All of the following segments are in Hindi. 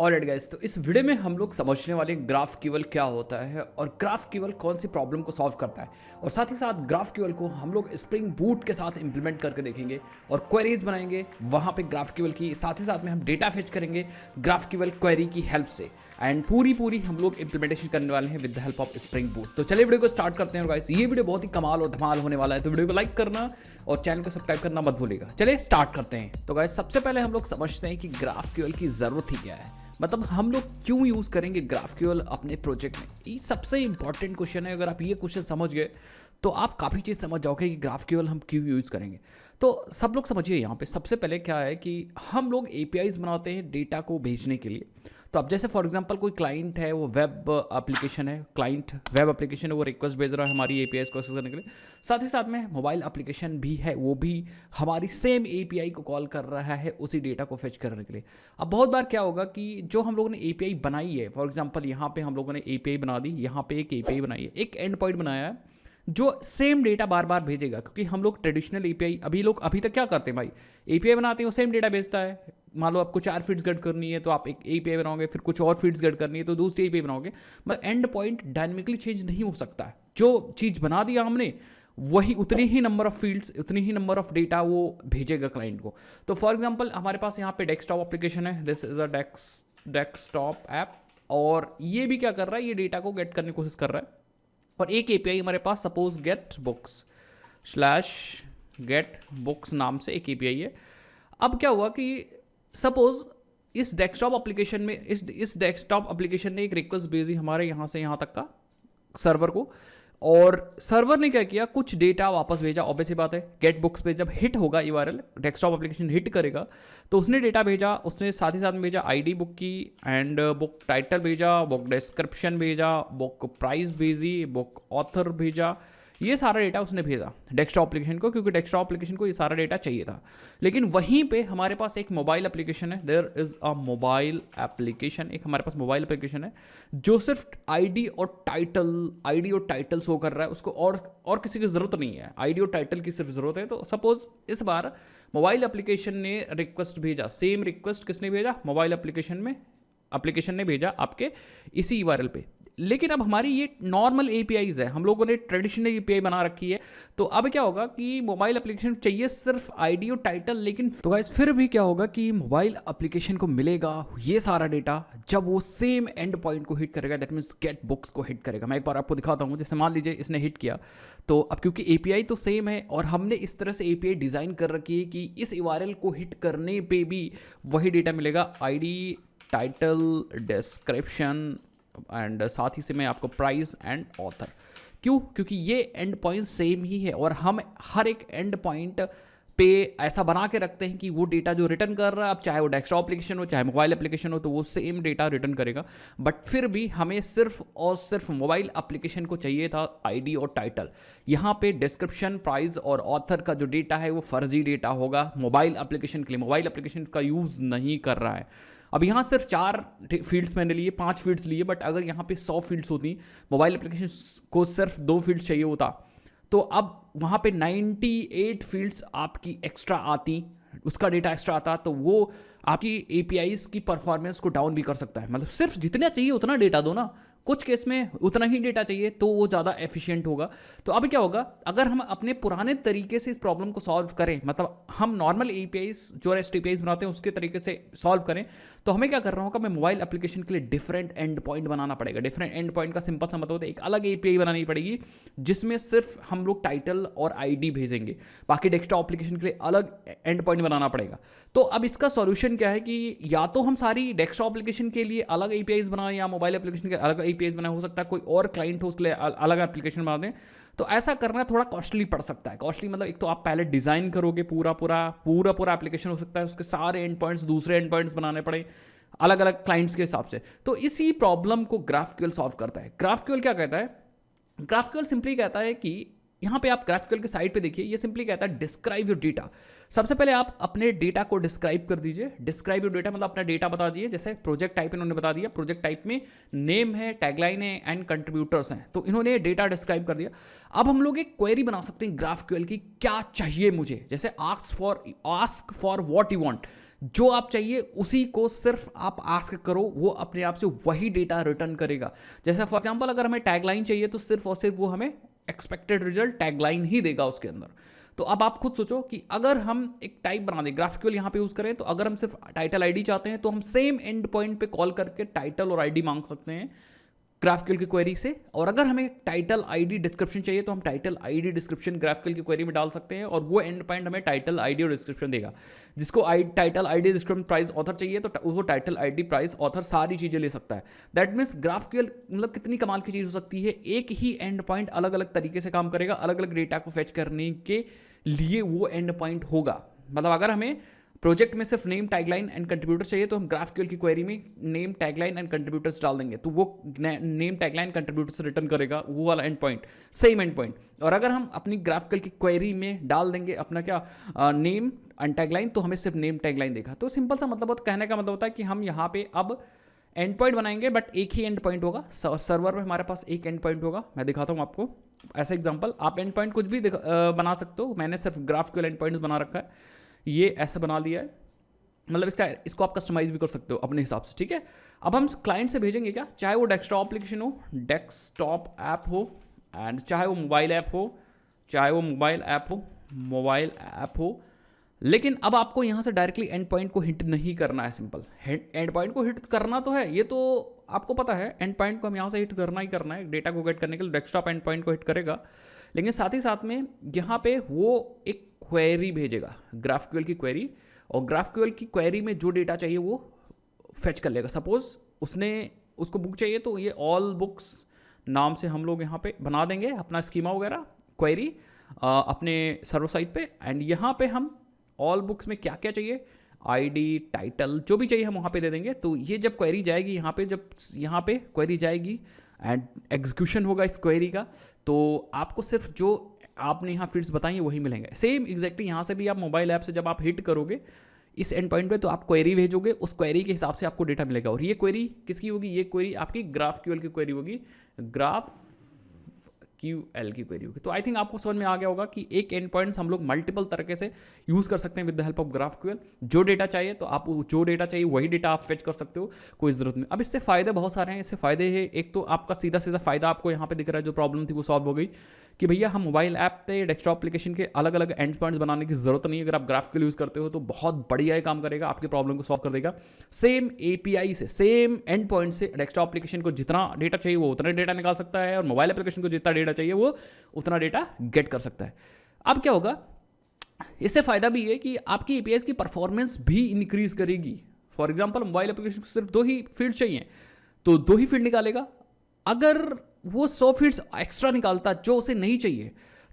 ऑलराइट गाइस, तो इस वीडियो में हम लोग समझने वाले ग्राफ क्यूएल क्या होता है और ग्राफ क्यूएल कौन सी प्रॉब्लम को सॉल्व करता है, और साथ ही साथ ग्राफ क्यूएल को हम लोग स्प्रिंग बूट के साथ इंप्लीमेंट करके देखेंगे और क्वेरीज बनाएंगे वहाँ पे ग्राफ क्यूएल की। साथ ही साथ में हम डेटा फेच करेंगे ग्राफ क्यूएल क्वेरी की हेल्प से, एंड पूरी हम लोग इंप्लीमेंटेशन करने वाले हैं with the help of spring boot. तो चलिए वीडियो को स्टार्ट करते हैं। और गाइस, ये वीडियो बहुत ही कमाल और धमाल होने वाला है, तो वीडियो को लाइक करना और चैनल को सब्सक्राइब करना मत भूलिएगा। चलिए स्टार्ट करते हैं। तो गाइस, सबसे पहले हम लोग समझते हैं कि ग्राफ क्यूएल की जरूरत ही क्या है, मतलब हम लोग क्यों यूज़ करेंगे ग्राफ क्यूएल अपने प्रोजेक्ट में। ये सबसे इंपॉर्टेंट क्वेश्चन है। अगर आप ये क्वेश्चन समझ गए तो आप काफ़ी चीज़ समझ जाओगे कि ग्राफ क्यूएल हम क्यों यूज़ करेंगे। तो सब लोग समझिए, यहाँ पे सबसे पहले क्या है कि हम लोग एपीआईज बनाते हैं डेटा को भेजने के लिए। तो अब जैसे फॉर एग्जांपल कोई क्लाइंट है, वो वेब एप्लीकेशन है, क्लाइंट वेब एप्लीकेशन है, वो रिक्वेस्ट भेज रहा है हमारी एपीआईज को एक्सेस करने के लिए। साथ ही साथ में मोबाइल एप्लीकेशन भी है, वो भी हमारी सेम एपीआई को कॉल कर रहा है उसी डेटा को फेच करने के लिए। अब बहुत बार क्या होगा कि जो हम लोगों ने एपीआई बनाई है, फॉर एग्जाम्पल यहाँ पे हम लोगों ने एपीआई बना दी, यहाँ पे एक एपीआई बनाई है, एक एंड पॉइंट बनाया है जो सेम डेटा बार बार भेजेगा। क्योंकि हम लोग ट्रेडिशनल एपीआई अभी तक क्या करते हैं भाई, एपीआई बनाते हैं, वो सेम डेटा भेजता है। मान लो आपको 4 फीड्स गेट करनी है तो आप एक एपीआई बनाओगे, फिर कुछ और फीड्स गेट करनी है तो दूसरी एपीआई बनाओगे। मतलब एंड पॉइंट डायनेमिकली चेंज नहीं हो सकता है। जो चीज़ बना दिया हमने वही उतनी ही नंबर ऑफ फील्ड्स, उतनी ही नंबर ऑफ डेटा वो भेजेगा क्लाइंट को। तो फॉर एग्जांपल हमारे पास यहाँ पे डेस्कटॉप एप्लीकेशन है, this is a desktop app, और ये भी क्या कर रहा है, ये डेटा को गेट करने की कोशिश कर रहा है। और एक एपीआई हमारे पास सपोज गेट बुक्स नाम से एक एपीआई है। अब क्या हुआ कि सपोज इस डेस्कटॉप एप्लीकेशन में इस डेस्कटॉप एप्लीकेशन ने एक रिक्वेस्ट भेजी हमारे यहाँ से यहाँ तक का सर्वर को, और सर्वर ने क्या किया, कुछ डेटा वापस भेजा। ऑब्वियस सी बात है, गेट बुक्स पे जब हिट होगा यूआरएल, डेस्कटॉप एप्लीकेशन हिट करेगा तो उसने डेटा भेजा, उसने साथ ही साथ में भेजा आईडी बुक की, एंड बुक टाइटल भेजा, बुक डिस्क्रिप्शन भेजा, बुक प्राइस भेजी, बुक ऑथर भेजा। ये सारा डेटा उसने भेजा डेस्कटॉप एप्लीकेशन को, क्योंकि डेस्कटॉप एप्लीकेशन को ये सारा डेटा चाहिए था। लेकिन वहीं पे हमारे पास एक मोबाइल एप्लीकेशन है, there is a mobile application, एक हमारे पास मोबाइल एप्लीकेशन है जो सिर्फ आईडी और टाइटल शो कर रहा है। उसको और किसी की ज़रूरत नहीं है, आईडी और टाइटल की सिर्फ ज़रूरत है। तो सपोज इस बार मोबाइल एप्लीकेशन ने रिक्वेस्ट भेजा, सेम रिक्वेस्ट किसने भेजा, मोबाइल एप्लीकेशन ने भेजा आपके इसी यूआरएल पे। लेकिन अब हमारी ये नॉर्मल एपीआईज है, हम लोगों ने ट्रेडिशनल एपीआई बना रखी है। तो अब क्या होगा कि मोबाइल एप्लीकेशन चाहिए सिर्फ आईडी और टाइटल, लेकिन तो गाइस फिर भी क्या होगा कि मोबाइल एप्लीकेशन को मिलेगा ये सारा डेटा जब वो सेम एंड पॉइंट को हिट करेगा, दैट मीन्स गेट बुक्स को हिट करेगा। मैं एक बार आपको दिखाता हूँ। जैसे मान लीजिए इसने हिट किया, तो अब क्योंकि एपीआई तो सेम है और हमने इस तरह से एपीआई डिज़ाइन कर रखी है कि इस यूआरएल को हिट करने पर भी वही डेटा मिलेगा, आईडी, टाइटल, डिस्क्रिप्शन, एंड साथ ही से मैं आपको प्राइस एंड ऑथर। क्यों? क्योंकि ये एंड पॉइंट सेम ही है और हम हर एक एंड पॉइंट पे ऐसा बना के रखते हैं कि वो डेटा जो रिटर्न कर रहा है, अब चाहे वो डेस्कटॉप एप्लीकेशन हो चाहे मोबाइल एप्लीकेशन हो, तो वो सेम डेटा रिटर्न करेगा। बट फिर भी हमें सिर्फ और सिर्फ मोबाइल एप्लीकेशन को चाहिए था आईडी और टाइटल। यहाँ पे डिस्क्रिप्शन, प्राइस और ऑथर का जो डेटा है वो फर्जी डेटा होगा मोबाइल एप्लीकेशन के लिए, मोबाइल एप्लीकेशन का यूज़ नहीं कर रहा है। अब यहाँ सिर्फ 4 फील्ड्स मैंने लिए, 5 फील्ड्स लिए, बट अगर यहाँ पे 100 फील्ड्स होती, मोबाइल एप्लीकेशन को सिर्फ 2 फील्ड्स चाहिए होता, तो अब वहाँ पे 98 फील्ड्स आपकी एक्स्ट्रा आती, उसका डेटा एक्स्ट्रा आता, तो वो आपकी एपीआईज की परफॉर्मेंस को डाउन भी कर सकता है। मतलब सिर्फ जितना चाहिए उतना डेटा दो ना, कुछ केस में उतना ही डेटा चाहिए तो वो ज़्यादा एफिशिएंट होगा। तो अब क्या होगा, अगर हम अपने पुराने तरीके से इस प्रॉब्लम को सॉल्व करें, मतलब हम नॉर्मल एपीआईज जो रेस्ट एपीआईज बनाते हैं उसके तरीके से सॉल्व करें, तो हमें क्या करना होगा, मैं मोबाइल एप्लीकेशन के लिए डिफरेंट एंड पॉइंट बनाना पड़ेगा। डिफरेंट एंड पॉइंट का सिंपल सा मतलब होता है एक अलग एपीआई बनानी पड़ेगी जिसमें सिर्फ हम लोग टाइटल और आईडी भेजेंगे, बाकी डेस्कटॉप एप्लीकेशन के लिए अलग एंड पॉइंट बनाना पड़ेगा। तो अब इसका सॉल्यूशन क्या है कि या तो हम सारी डेस्कटॉप एप्लीकेशन के लिए अलग एपीआईज बनाएं या मोबाइल एप्लीकेशन के अलग एपीआईज बनाए, हो सकता है कोई और क्लाइंट हो उसके लिए अलग एप्लीकेशन बना दें। तो ऐसा करना थोड़ा कॉस्टली पड़ सकता है। कॉस्टली मतलब एक तो आप पहले डिजाइन करोगे पूरा एप्लीकेशन, हो सकता है उसके सारे एंड पॉइंट्स दूसरे एंड पॉइंट्स बनाने पड़े अलग अलग क्लाइंट्स के हिसाब से। तो इसी प्रॉब्लम को ग्राफ क्यूएल सॉल्व करता है। ग्राफ क्यूएल क्या कहता है, ग्राफ क्यूएल सिंपली कहता है कि यहाँ पे आप ग्राफ क्यूएल के साइड पे देखिए, ये सिंपली कहता है डिस्क्राइब योर डेटा। सबसे पहले आप अपने डेटा को डिस्क्राइब कर दीजिए। डिस्क्राइब योर डेटा मतलब अपना डेटा बता दीजिए। जैसे प्रोजेक्ट टाइप इन्होंने बता दिया, प्रोजेक्ट टाइप में नेम है, टैगलाइन है एंड कंट्रीब्यूटर्स हैं, तो इन्होंने डेटा डिस्क्राइब कर दिया। अब हम लोग एक क्वेरी बना सकते हैं ग्राफ क्यूएल की, क्या चाहिए मुझे, जैसे ask for what you want, जो आप चाहिए उसी को सिर्फ आप आस्क करो, वो अपने आप से वही डेटा रिटर्न करेगा। जैसे फॉर एग्जांपल अगर हमें टैगलाइन चाहिए तो सिर्फ और सिर्फ वो हमें एक्सपेक्टेड रिजल्ट टैगलाइन ही देगा उसके अंदर। तो अब आप खुद सोचो कि अगर हम एक टाइप बना दें, ग्राफिकल यहाँ पे यूज करें, तो अगर हम सिर्फ टाइटल आईडी चाहते हैं तो हम सेम एंड पॉइंट पे कॉल करके टाइटल और आईडी मांग सकते हैं ग्राफिकल की क्वेरी से। और अगर हमें टाइटल आईडी डिस्क्रिप्शन चाहिए तो हम टाइटल आईडी डिस्क्रिप्शन ग्राफिकल की क्वेरी में डाल सकते हैं और वो एंड पॉइंट हमें टाइटल आईडी और डिस्क्रिप्शन देगा। जिसको title ID description price author चाहिए तो वो टाइटल आईडी प्राइस ऑथर सारी चीजें ले सकता है। दैट मीन्स ग्राफिकल मतलब कितनी कमाल की चीज हो सकती है, एक ही एंड पॉइंट अलग अलग तरीके से काम करेगा, अलग अलग डेटा को फेच करने के लिए वो एंड पॉइंट होगा। मतलब अगर हमें प्रोजेक्ट में सिर्फ नेम टैगलाइन एंड कंट्रीब्यूटर चाहिए तो हम ग्राफिकल की क्वेरी में नेम टैगलाइन एंड कंट्रीब्यूटर्स डाल देंगे तो वो नेम टैगलाइन कंट्रीब्यूटर से रिटर्न करेगा वो वाला and point, same and point. और अगर हम अपनी ग्राफिकल की क्वेरी में डाल देंगे अपना क्या नेम एंड टैगलाइन तो हमें सिर्फ नेम टैगलाइन देगा। तो सिंपल सा मतलब कहने का मतलब होता है कि हम यहाँ पे अब एंड पॉइंट बनाएंगे बट एक ही एंड पॉइंट होगा। सर्वर में हमारे पास एक एंड पॉइंट होगा। मैं दिखाता हूँ आपको ऐसा एग्जांपल। आप एंड पॉइंट कुछ भी बना सकते हो, मैंने सिर्फ ग्राफिकल एंड पॉइंट बना रखा है, ये ऐसा बना दिया है। मतलब इसको आप कस्टमाइज भी कर सकते हो अपने हिसाब से, ठीक है। अब हम क्लाइंट से भेजेंगे क्या, चाहे वो डेस्कटॉप एप्लीकेशन हो, डेस्कटॉप ऐप हो, एंड चाहे वो मोबाइल ऐप हो, चाहे वो मोबाइल ऐप हो, मोबाइल ऐप हो। लेकिन अब आपको यहाँ से डायरेक्टली एंड पॉइंट को हिट नहीं करना है। सिंपल एंड पॉइंट को हिट करना तो है, ये तो आपको पता है। एंड पॉइंट को हम यहाँ से हिट करना ही करना है, डेटा को गेट करने के लिए डेस्कटॉप एंड पॉइंट को हिट करेगा। लेकिन साथ ही साथ में यहाँ पे वो एक क्वेरी भेजेगा, ग्राफक्यूएल की क्वेरी, और ग्राफक्यूएल की क्वेरी में जो डेटा चाहिए वो फेच कर लेगा। सपोज उसको बुक चाहिए तो ये ऑल बुक्स नाम से हम लोग यहाँ पे बना देंगे अपना स्कीमा वगैरह क्वेरी अपने सर्वर साइड पे। एंड यहाँ पे हम ऑल बुक्स में क्या क्या चाहिए, आईडी, टाइटल, जो भी चाहिए हम वहाँ पे दे देंगे। तो ये जब क्वेरी जाएगी यहाँ पे, जब यहाँ पे क्वेरी जाएगी एंड एग्जीक्यूशन होगा इस क्वेरी का, तो आपको सिर्फ जो आपने यहाँ फील्ड्स बताई हैं वही मिलेंगे। सेम एग्जैक्टली यहाँ से भी आप मोबाइल ऐप से जब आप हिट करोगे इस एंड पॉइंट पे तो आप क्वेरी भेजोगे, उस क्वेरी के हिसाब से आपको डेटा मिलेगा। और ये क्वेरी किसकी होगी, ये क्वेरी आपकी ग्राफक्यूएल की क्वेरी होगी, ग्राफक्यूएल की क्वेरी होगी। तो आई थिंक आपको समझ में आ गया होगा कि एक एंड पॉइंट्स हम लोग मल्टीपल तरीके से यूज कर सकते हैं with the help of GraphQL. जो डेटा चाहिए तो आप जो डेटा चाहिए वही डेटा आप फेच कर सकते हो, कोई जरूरत नहीं। अब इससे फायदे बहुत सारे हैं। इससे फायदे हैं, एक तो आपका सीधा सीधा फायदा आपको यहाँ पे दिख रहा है, जो प्रॉब्लम थी वो सॉल्व हो गई कि भैया हम मोबाइल ऐप पे डेस्कटॉप एप्लीकेशन के अलग अलग एंड पॉइंट्स बनाने की जरूरत नहीं है। अगर आप ग्राफिकल यूज करते हो तो बहुत बढ़िया ये काम करेगा, आपकी प्रॉब्लम को सॉल्व कर देगा। सेम एपीआई से, सेम एंड पॉइंट से डेस्कटॉप एप्लीकेशन को जितना डेटा चाहिए वो उतना डेटा निकाल सकता है, और मोबाइल एप्लीकेशन को जितना डेटा चाहिए वो उतना डेटा गेट कर सकता है। अब क्या होगा, इससे फायदा भी है कि आपकी एपीआई की परफॉर्मेंस भी इंक्रीज करेगी। फॉर एग्जाम्पल मोबाइल एप्लीकेशन को सिर्फ 2 ही फील्ड चाहिए तो 2 ही फील्ड निकालेगा। अगर वो 100 फील्ड्स एक्स्ट्रा निकालता जो उसे नहीं चाहिए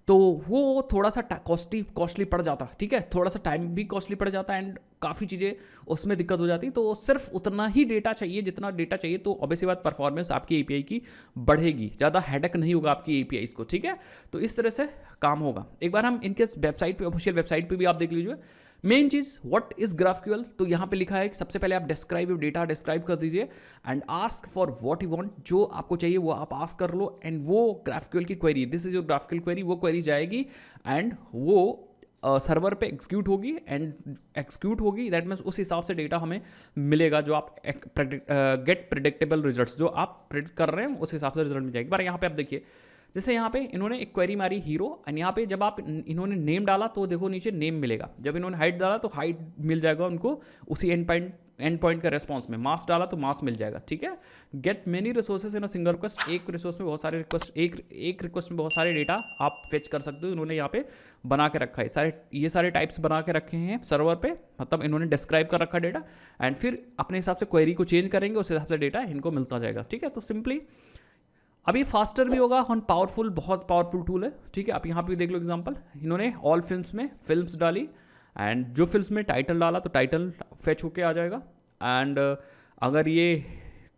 तो वो थोड़ा सा कॉस्टली पड़ जाता, ठीक है, थोड़ा सा टाइम भी कॉस्टली पड़ जाता एंड काफ़ी चीज़ें उसमें दिक्कत हो जाती। तो सिर्फ उतना ही डेटा चाहिए जितना डेटा चाहिए, तो ऑब्वियसली बात परफॉर्मेंस आपकी एपीआई की बढ़ेगी, ज़्यादा हेडेक नहीं होगा आपकी एपीआई को, ठीक है। तो इस तरह से काम होगा। एक बार हम इनके वेबसाइट पे, ऑफिशियल वेबसाइट पे भी आप देख लीजिए मेन चीज व्हाट इज ग्राफक्यूएल। तो यहाँ पे लिखा है कि सबसे पहले आप डिस्क्राइब डेटा डिस्क्राइब कर दीजिए and ask for what you want, जो आपको चाहिए वो आप आस्क कर लो एंड वो ग्राफक्यूएल की query, this is your GraphQL query, वो क्वेरी जाएगी एंड वो सर्वर पे एग्जीक्यूट होगी एंड एग्जीक्यूट होगी। दैट मीन्स उस हिसाब से डेटा हमें मिलेगा जो आप गेट प्रेडिक्टेबल रिजल्ट्स, जो आप प्रेडिक्ट कर रहे हैं उस हिसाब से रिजल्ट मिल जाएगा। एक बार यहाँ पे आप देखिए, जैसे यहाँ पे इन्होंने एक क्वेरी मारी हीरो, एंड यहाँ पे जब आप इन्होंने नेम डाला तो देखो नीचे नेम मिलेगा, जब इन्होंने हाइट डाला तो हाइट मिल जाएगा उनको उसी एंड पॉइंट का रेस्पॉन्स में, मास डाला तो मास मिल जाएगा, ठीक है। Get many resources in a single request, एक रिसोर्स में बहुत सारे रिक्वेस्ट, एक रिक्वेस्ट में बहुत सारे डेटा आप फेच कर सकते हो। इन्होंने यहाँ पे बना के रखा है, ये सारे टाइप्स बना के रखे हैं सर्वर पे, मतलब इन्होंने डिस्क्राइब कर रखा डेटा एंड फिर अपने हिसाब से क्वेरी को चेंज करेंगे, उस हिसाब से डेटा इनको मिलता जाएगा, ठीक है। तो सिंपली अब ये फास्टर भी होगा और पावरफुल, बहुत पावरफुल टूल है, ठीक है। आप यहाँ पे देख लो एग्जांपल, इन्होंने ऑल फिल्म्स में फिल्म्स डाली एंड जो फिल्म्स में टाइटल डाला तो टाइटल फेच होके आ जाएगा एंड अगर ये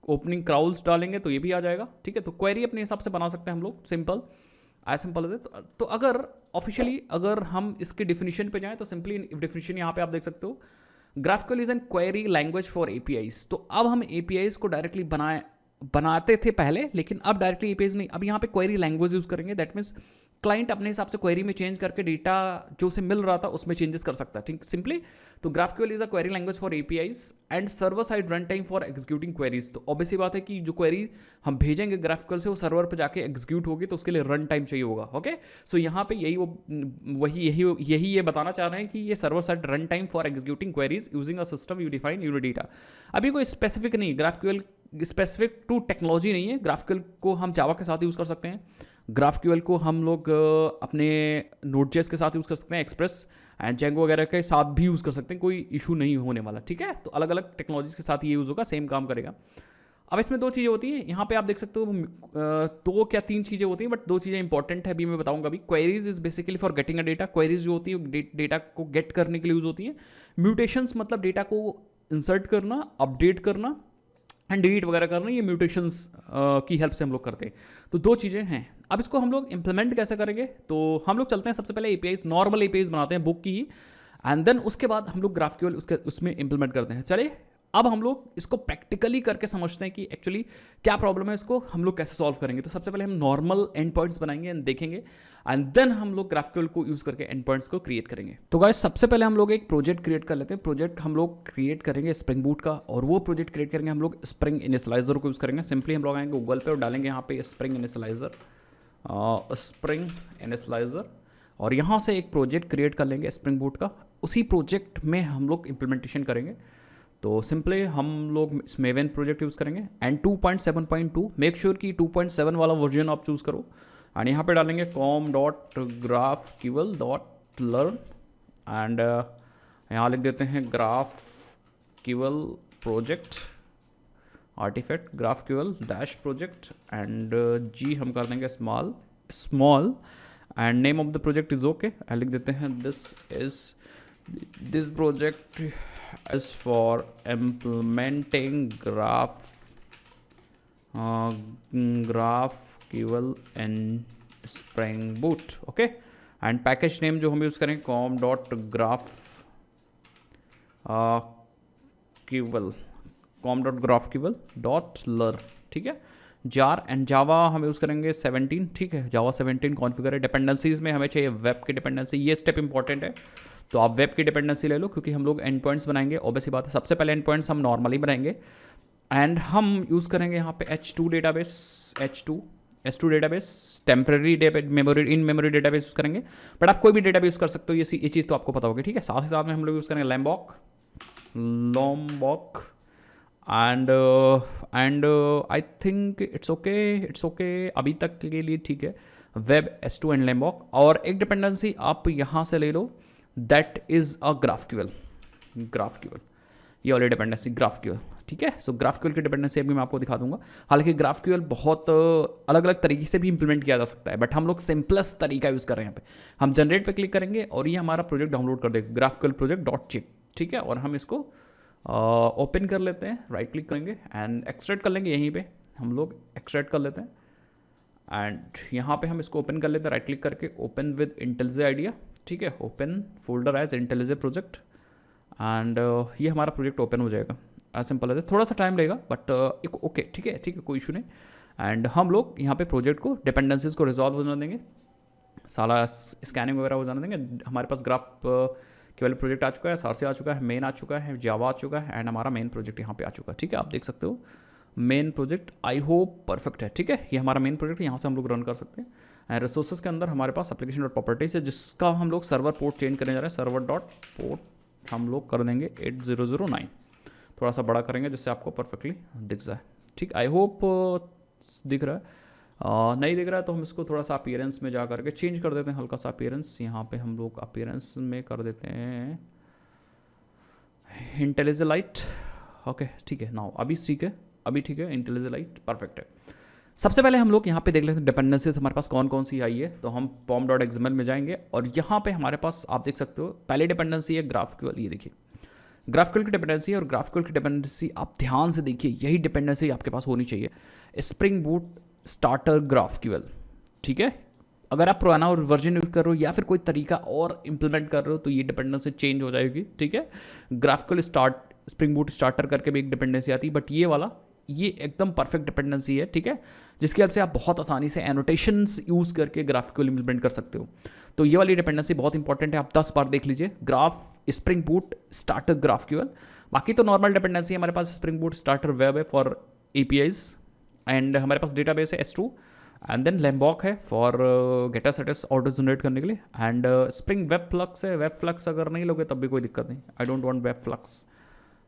ओपनिंग क्राउल्स डालेंगे तो ये भी आ जाएगा, ठीक है। तो क्वेरी अपने हिसाब से बना सकते हैं हम लोग, सिंपल है। तो अगर ऑफिशियली अगर हम इसके डिफिनीशन पे जाएं तो सिंपली डिफिनीशन यहाँ पे आप देख सकते हो, graphical is an query language for APIs. तो अब हम एपीआईज को डायरेक्टली बनाते थे पहले, लेकिन अब डायरेक्टली एपीआईज नहीं, अब यहाँ पे क्वेरी लैंग्वेज यूज करेंगे। दैट मीन्स क्लाइंट अपने हिसाब से क्वेरी में चेंज करके डेटा जो उसे मिल रहा था उसमें चेंजेस कर सकता है, ठीक सिंपली। तो GraphQL is a query language for APIs and server side run time for executing queries. तो ऑब्वियसली बात है कि जो क्वेरी हम भेजेंगे GraphQL से वो सर्वर पर जाके एग्जीक्यूट होगी, तो उसके लिए रन टाइम चाहिए होगा। ओके, सो यहाँ पे यही ये बताना चाह रहे हैं कि ये server side run time for executing queries using a system you define unit data. अभी कोई स्पेसिफिक नहीं, GraphQL स्पेसिफिक टू टेक्नोलॉजी नहीं है। GraphQL को हम जावा के साथ यूज़ कर सकते हैं, GraphQL को हम लोग अपने Node.js के साथ यूज़ कर सकते हैं, एक्सप्रेस एंड Django वगैरह के साथ भी यूज़ कर सकते हैं, कोई इशू नहीं होने वाला, ठीक है। तो अलग अलग टेक्नोलॉजीज के साथ ये यूज़ होगा, सेम काम करेगा। अब इसमें दो चीज़ें होती हैं, यहाँ पे आप देख सकते हो दो क्या तीन चीज़ें होती हैं, बट दो चीज़ें इंपॉर्टेंट है, अभी मैं बताऊंगा। अभी queries is basically for getting a data, queries जो होती है डेटा को गेट करने के लिए यूज़ होती है। म्यूटेशंस मतलब डेटा को इंसर्ट करना, अपडेट करना एंड डिलीट वगैरह करना, ये म्यूटेशंस की हेल्प से हम लोग करते हैं। तो दो चीज़ें हैं। अब इसको हम लोग इंप्लीमेंट कैसे करेंगे, तो हम लोग चलते हैं सबसे पहले APIs, नॉर्मल APIs बनाते हैं बुक की ही, एंड देन उसके बाद हम लोग GraphQL उसमें इंप्लीमेंट करते हैं। चलिए अब हम लोग इसको प्रैक्टिकली करके समझते हैं कि एक्चुअली क्या प्रॉब्लम है, इसको हम लोग कैसे सॉल्व करेंगे। तो सबसे पहले हम नॉर्मल एंड पॉइंट्स बनाएंगे एंड देखेंगे, एंड देन हम लोग GraphQL को यूज़ करके एंड पॉइंट्स को क्रिएट करेंगे। तो गाइस सबसे पहले हम लोग एक प्रोजेक्ट क्रिएट कर लेते हैं। प्रोजेक्ट हम लोग क्रिएट करेंगे स्प्रिंग बूट का, और वो प्रोजेक्ट क्रिएट करेंगे हम लोग स्प्रिंग इनिशियलाइजर को यूज़ करेंगे। सिंपली हम लोग आएंगे गूगल पे और डालेंगे यहाँ पे स्प्रिंग इनिशियलाइजर, और यहाँ से एक प्रोजेक्ट क्रिएट कर लेंगे स्प्रिंग बूट का। उसी प्रोजेक्ट में हम लोग इम्प्लीमेंटेशन करेंगे। तो सिंपली हम लोग मेवन प्रोजेक्ट यूज़ करेंगे एंड 2.7.2, मेक श्योर कि 2.7 वाला वर्जन आप चूज़ करो। एंड यहाँ पे डालेंगे com.graphql.learn एंड यहाँ लिख देते हैं GraphQL project artifact GraphQL dash project and जी हम कर देंगे small and name of the project is okay. लिख देते हैं this project is for implementing GraphQL in Spring Boot, okay, and package name जो हम यूज़ करेंगे com.graphql.learn, ठीक है। जार एंड जावा हम यूज़ करेंगे 17, ठीक है, जावा 17 कॉन्फ़िगर है। डिपेंडेंसीज में हमें चाहिए वेब की डिपेंडेंसी, ये स्टेप इंपॉर्टेंट है, तो आप वेब की डिपेंडेंसी ले लो, क्योंकि हम लोग एंड पॉइंट्स बनाएंगे। ऑब्वियसली बात है, सबसे पहले एंड पॉइंट्स हम नॉर्मली बनाएंगे एंड हम यूज़ करेंगे यहाँ पे H2 database, temporary in memory database use करेंगे, बट आप कोई भी डेटाबेस यूज़ कर सकते हो, ये चीज़ तो आपको पता होगी, ठीक है। साथ ही साथ में हम लोग यूज़ करेंगे लॉम्बॉक and I think it's okay अभी तक के लिए, ठीक है। वेब S2 एंड लॉम्बॉक, और एक डिपेंडेंसी आप यहाँ से ले लो, दैट इज़ अ GraphQL, ये वाली डिपेंडेंसी GraphQL, ठीक है। सो GraphQL की डिपेंडेंसी अभी मैं आपको दिखा दूंगा। हालांकि GraphQL बहुत अलग अलग तरीके से भी इंप्लीमेंट किया जा सकता है, बट हम लोग सिंपलेस्ट तरीका यूज़ कर रहे हैं। यहाँ पे हम जनरेट पे क्लिक करेंगे और ये हमारा प्रोजेक्ट डाउनलोड कर देगा, GraphQL project.zip, ठीक है। और हम इसको ओपन कर लेते हैं, राइट क्लिक करेंगे एंड एक्सट्रैक्ट कर लेंगे। यहीं पे हम लोग एक्सट्रैक्ट कर लेते हैं एंड यहाँ पे हम इसको ओपन कर लेते हैं, राइट क्लिक करके ओपन विद IntelliJ IDEA, ठीक है। Open folder as IntelliJ project and ये हमारा प्रोजेक्ट ओपन हो जाएगा। एज सिंपल एज, थोड़ा सा टाइम लगेगा बट ओके, ठीक है, कोई इशू नहीं। एंड हम लोग यहाँ पे प्रोजेक्ट को डिपेंडेंसीज को रिजॉल्व हो जाने देंगे, सारा स्कैनिंग वगैरह हो जाने देंगे। हमारे पास GraphQL प्रोजेक्ट आ चुका है, सारसी आ चुका है, मेन आ चुका है, जावा आ चुका है एंड हमारा मेन प्रोजेक्ट यहाँ पे आ चुका है, ठीक है। आप देख सकते हो main project, I hope perfect है, ठीक है। ये हमारा मेन प्रोजेक्ट, यहाँ से हम लोग रन कर सकते हैं। एंड रिसोर्सेज के अंदर हमारे पास एप्लीकेशन डॉट प्रॉपर्टीज है, जिसका हम लोग सर्वर पोर्ट चेंज करने जा रहे हैं। सर्वर डॉट पोर्ट हम लोग कर देंगे 8009, थोड़ा सा बड़ा करेंगे जिससे आपको परफेक्टली दिख जाए, ठीक। आई होप दिख रहा है, नहीं दिख रहा है तो हम इसको थोड़ा सा अपीयरेंस में जा करके चेंज कर देते हैं, हल्का सा अपीयरेंस। यहाँ पे हम लोग अपीयरेंस में कर देते हैं IntelliJ Lite, ओके, ठीक है। नाउ अभी ठीक है, IntelliJ Lite परफेक्ट है। सबसे पहले हम लोग यहाँ पे देख लेते हैं डिपेंडेंसीज हमारे पास कौन कौन सी आई है। तो हम pom.xml में जाएंगे और यहाँ पे हमारे पास आप देख सकते हो पहले डिपेंडेंसी है GraphQL, ये देखिए GraphQL की डिपेंडेंसी है। और GraphQL की डिपेंडेंसी आप ध्यान से देखिए, यही डिपेंडेंसी आपके पास होनी चाहिए, स्प्रिंग बूट स्टार्टर GraphQL, ठीक है। अगर आप पुराना और वर्जन यूज कर रहे हो या फिर कोई तरीका और इंप्लीमेंट कर रहे हो तो ये डिपेंडेंसी चेंज हो जाएगी, ठीक है। GraphQL स्प्रिंग बूट स्टार्टर करके भी एक डिपेंडेंसी आती है, बट ये वाला ये एकदम परफेक्ट डिपेंडेंसी है, ठीक है, जिसकी वजह से आप बहुत आसानी से एनोटेशंस यूज़ करके ग्राफ को इम्प्लीमेंट कर सकते हो। तो ये वाली डिपेंडेंसी बहुत इंपॉर्टेंट है, आप 10 बार देख लीजिए, graph spring boot starter GraphQL। बाकी तो नॉर्मल डिपेंडेंसी है, हमारे पास स्प्रिंग बूट स्टार्टर वेब है फॉर APIs, एंड हमारे पास डेटाबेस है S2, एंड देन लैम्बॉक है for getters setters auto generate करने के लिए, एंड स्प्रिंग वेब फ्लक्स है। वेब फ्लक्स अगर नहीं लोगे तब भी कोई दिक्कत नहीं, I don't want web flux.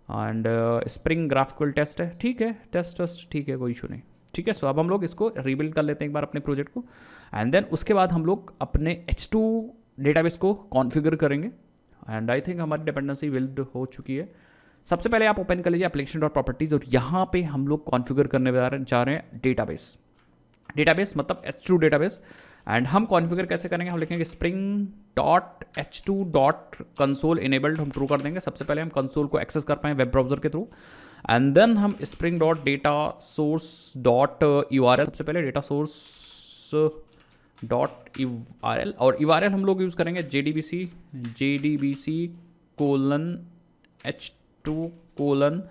And spring GraphQL test है, ठीक है, टेस्ट ठीक है, कोई इशू नहीं, ठीक है। सो अब हम लोग इसको रीबिल्ड कर लेते हैं एक बार अपने प्रोजेक्ट को, एंड देन उसके बाद हम लोग अपने H2 डेटाबेस को कॉन्फ़िगर करेंगे, एंड आई थिंक हमारी डिपेंडेंसी बिल्ड हो चुकी है। सबसे पहले आप ओपन कर लीजिए एप्लीकेशन डॉट प्रॉपर्टीज, और यहाँ पे हम लोग कॉन्फ़िगर करने जा रहे हैं डेटाबेस मतलब H2 डेटाबेस। एंड हम कॉन्फ़िगर कैसे करेंगे, हम लिखेंगे spring dot H2 dot console enabled, हम ट्रू कर देंगे। सबसे पहले हम कंसोल को एक्सेस कर पाएँ वेब ब्राउजर के थ्रू, एंड देन हम spring dot data source dot URL, सबसे पहले डेटा सोर्स डॉट URL, और URL हम लोग यूज़ करेंगे JDBC colon H2 colon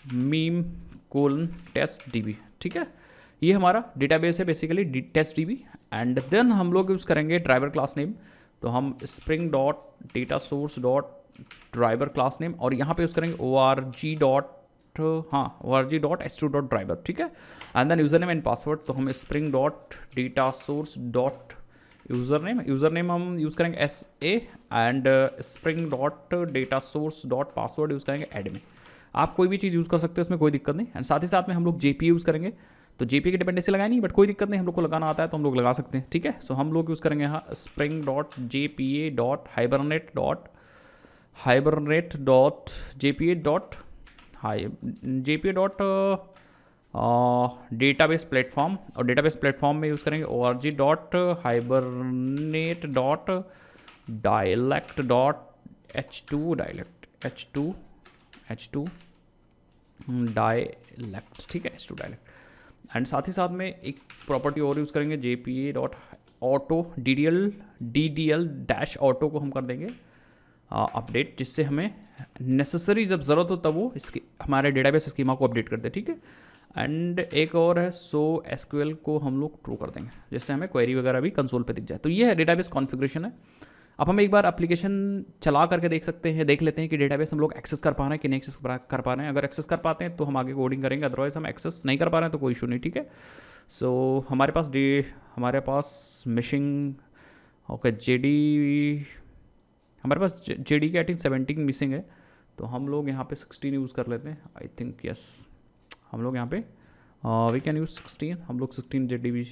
mem colon test DB, ठीक है। ये हमारा डेटाबेस है basically test DB, and then हम लोग यूज़ करेंगे ड्राइवर क्लास नेम, तो हम spring dot data source dot driver class name, और यहाँ पे यूज़ करेंगे org dot H2 dot driver, ठीक है। And then user name and password, तो हम spring dot data source dot user name हम यूज़ करेंगे SA, and spring dot data source dot password use करेंगे एडमिन। आप कोई भी चीज़ यूज़ कर सकते हो, इसमें कोई दिक्कत नहीं। एंड साथ ही साथ में हम लोग JPA यूज़ करेंगे, तो JPA की डिपेंडेंसी लगाए नहीं, बट कोई दिक्कत नहीं, हम लोग को लगाना आता है तो हम लोग लगा सकते हैं, ठीक है। सो हम लोग यूज़ करेंगे यहाँ spring dot JPA dot hibernate dot JPA dot database platform, और डेटाबेस प्लेटफॉर्म में यूज़ करेंगे org dot hibernate dot dialect dot H2 dialect, ठीक है, H2 डायलेक्ट। एंड साथ ही साथ में एक प्रॉपर्टी और यूज़ करेंगे JPA dot auto DDL dash auto को हम कर देंगे अपडेट, जिससे हमें नेसेसरी जब ज़रूरत हो तब वो इसके हमारे डेटाबेस स्कीमा को अपडेट कर दे, ठीक है। एंड एक और है SQL को हम लोग ट्रू कर देंगे, जिससे हमें क्वेरी वगैरह भी कंसोल पे दिख जाए। तो ये है डेटाबेस कॉन्फ़िगरेशन है। अब हम एक बार एप्लीकेशन चला करके देख लेते हैं कि डेटाबेस हम लोग एक्सेस कर पा रहे हैं कि नहीं एक्सेस कर पा रहे हैं। अगर एक्सेस कर पाते हैं तो हम आगे कोडिंग करेंगे, अदरवाइज हम एक्सेस नहीं कर पा रहे हैं तो कोई इशू नहीं, ठीक है। सो हमारे पास मिशिंग ओके हमारे पास JD की आई थिंक 17 मिसिंग है, तो हम लोग यहाँ पे 16 यूज़ कर लेते हैं, आई थिंक यस। हम लोग यहाँ पे वी कैन यूज़ 16, हम लोग 16 JDB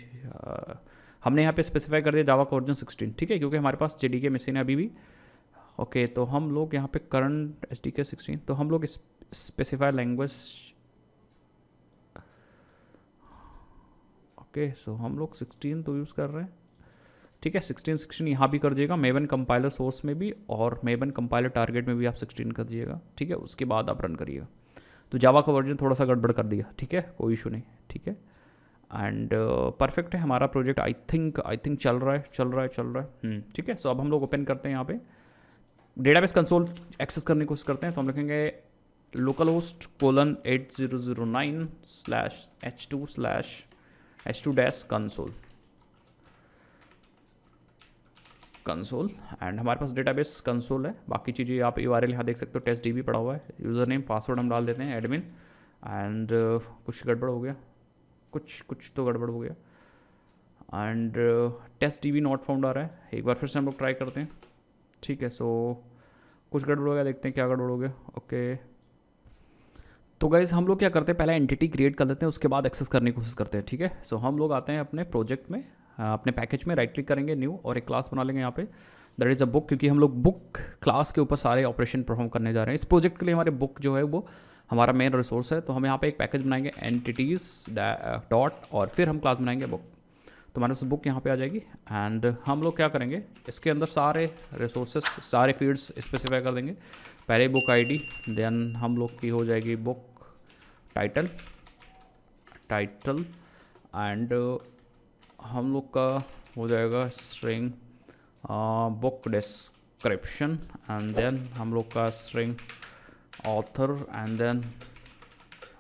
हमने यहाँ पे स्पेसिफाई कर दिया जावा का वर्जन 16, ठीक है, क्योंकि हमारे पास JDK मिसिंग है अभी भी। ओके, तो हम लोग यहाँ पे करंट SDK 16, तो हम लोग स्पेसिफाई लैंग्वेज, ओके, सो हम लोग 16 तो यूज़ कर रहे हैं, ठीक है। 16 यहाँ भी कर दिएगा, मेवन कंपाइलर सोर्स में भी और मेवन कंपाइलर टारगेट में भी आप 16 कर दिएगा, ठीक है। उसके बाद आप रन करिएगा। तो जावा का वर्जन थोड़ा सा गड़बड़ कर दिया, ठीक है, कोई इशू नहीं, ठीक है। एंड परफेक्ट है हमारा प्रोजेक्ट, आई थिंक चल रहा है, ठीक है। सो अब हम लोग ओपन करते हैं यहाँ पे डेटाबेस कंसोल एक्सेस करने की कोशिश करते हैं, तो हम लिखेंगे localhost colon 8009/H2 dash console, and हमारे पास डेटाबेस कंसोल है। बाकी चीज़ें आप URL यहाँ देख सकते हो, टेस्ट DB पड़ा हुआ है, यूज़र नेम पासवर्ड हम डाल देते हैं एडमिन, एंड कुछ गड़बड़ हो गया, कुछ तो गड़बड़ हो गया, and test DB not found आ रहा है। एक बार फिर से हम लोग ट्राई करते हैं, ठीक है। सो कुछ गड़बड़ हो गया, देखते हैं क्या गड़बड़ हो गया। ओके, तो गाइज़ हम लोग क्या करते हैं, पहले एंटिटी क्रिएट कर लेते हैं, उसके बाद एक्सेस करने की कोशिश करते हैं, ठीक है। सो हम लोग आते हैं अपने प्रोजेक्ट में, अपने पैकेज में राइट क्लिक करेंगे, न्यू, और एक क्लास बना लेंगे यहाँ पे, दैट इज़ अ बुक, क्योंकि हम लोग बुक क्लास के ऊपर सारे ऑपरेशन परफॉर्म करने जा रहे हैं। इस प्रोजेक्ट के लिए हमारे बुक जो है वो हमारा मेन रिसोर्स है, तो हम यहाँ पे एक पैकेज बनाएंगे एंटिटीज डॉट, और फिर हम क्लास बनाएंगे बुक, तो हमारे पास बुक यहाँ पे आ जाएगी। एंड हम लोग क्या करेंगे, इसके अंदर सारे रिसोर्सेस सारे फील्ड्स स्पेसिफाई कर देंगे। पहले बुक ID, देन हम लोग की हो जाएगी बुक टाइटल, एंड हम लोग का हो जाएगा string book description, and then हम लोग का स्ट्रिंग ऑथर, एंड देन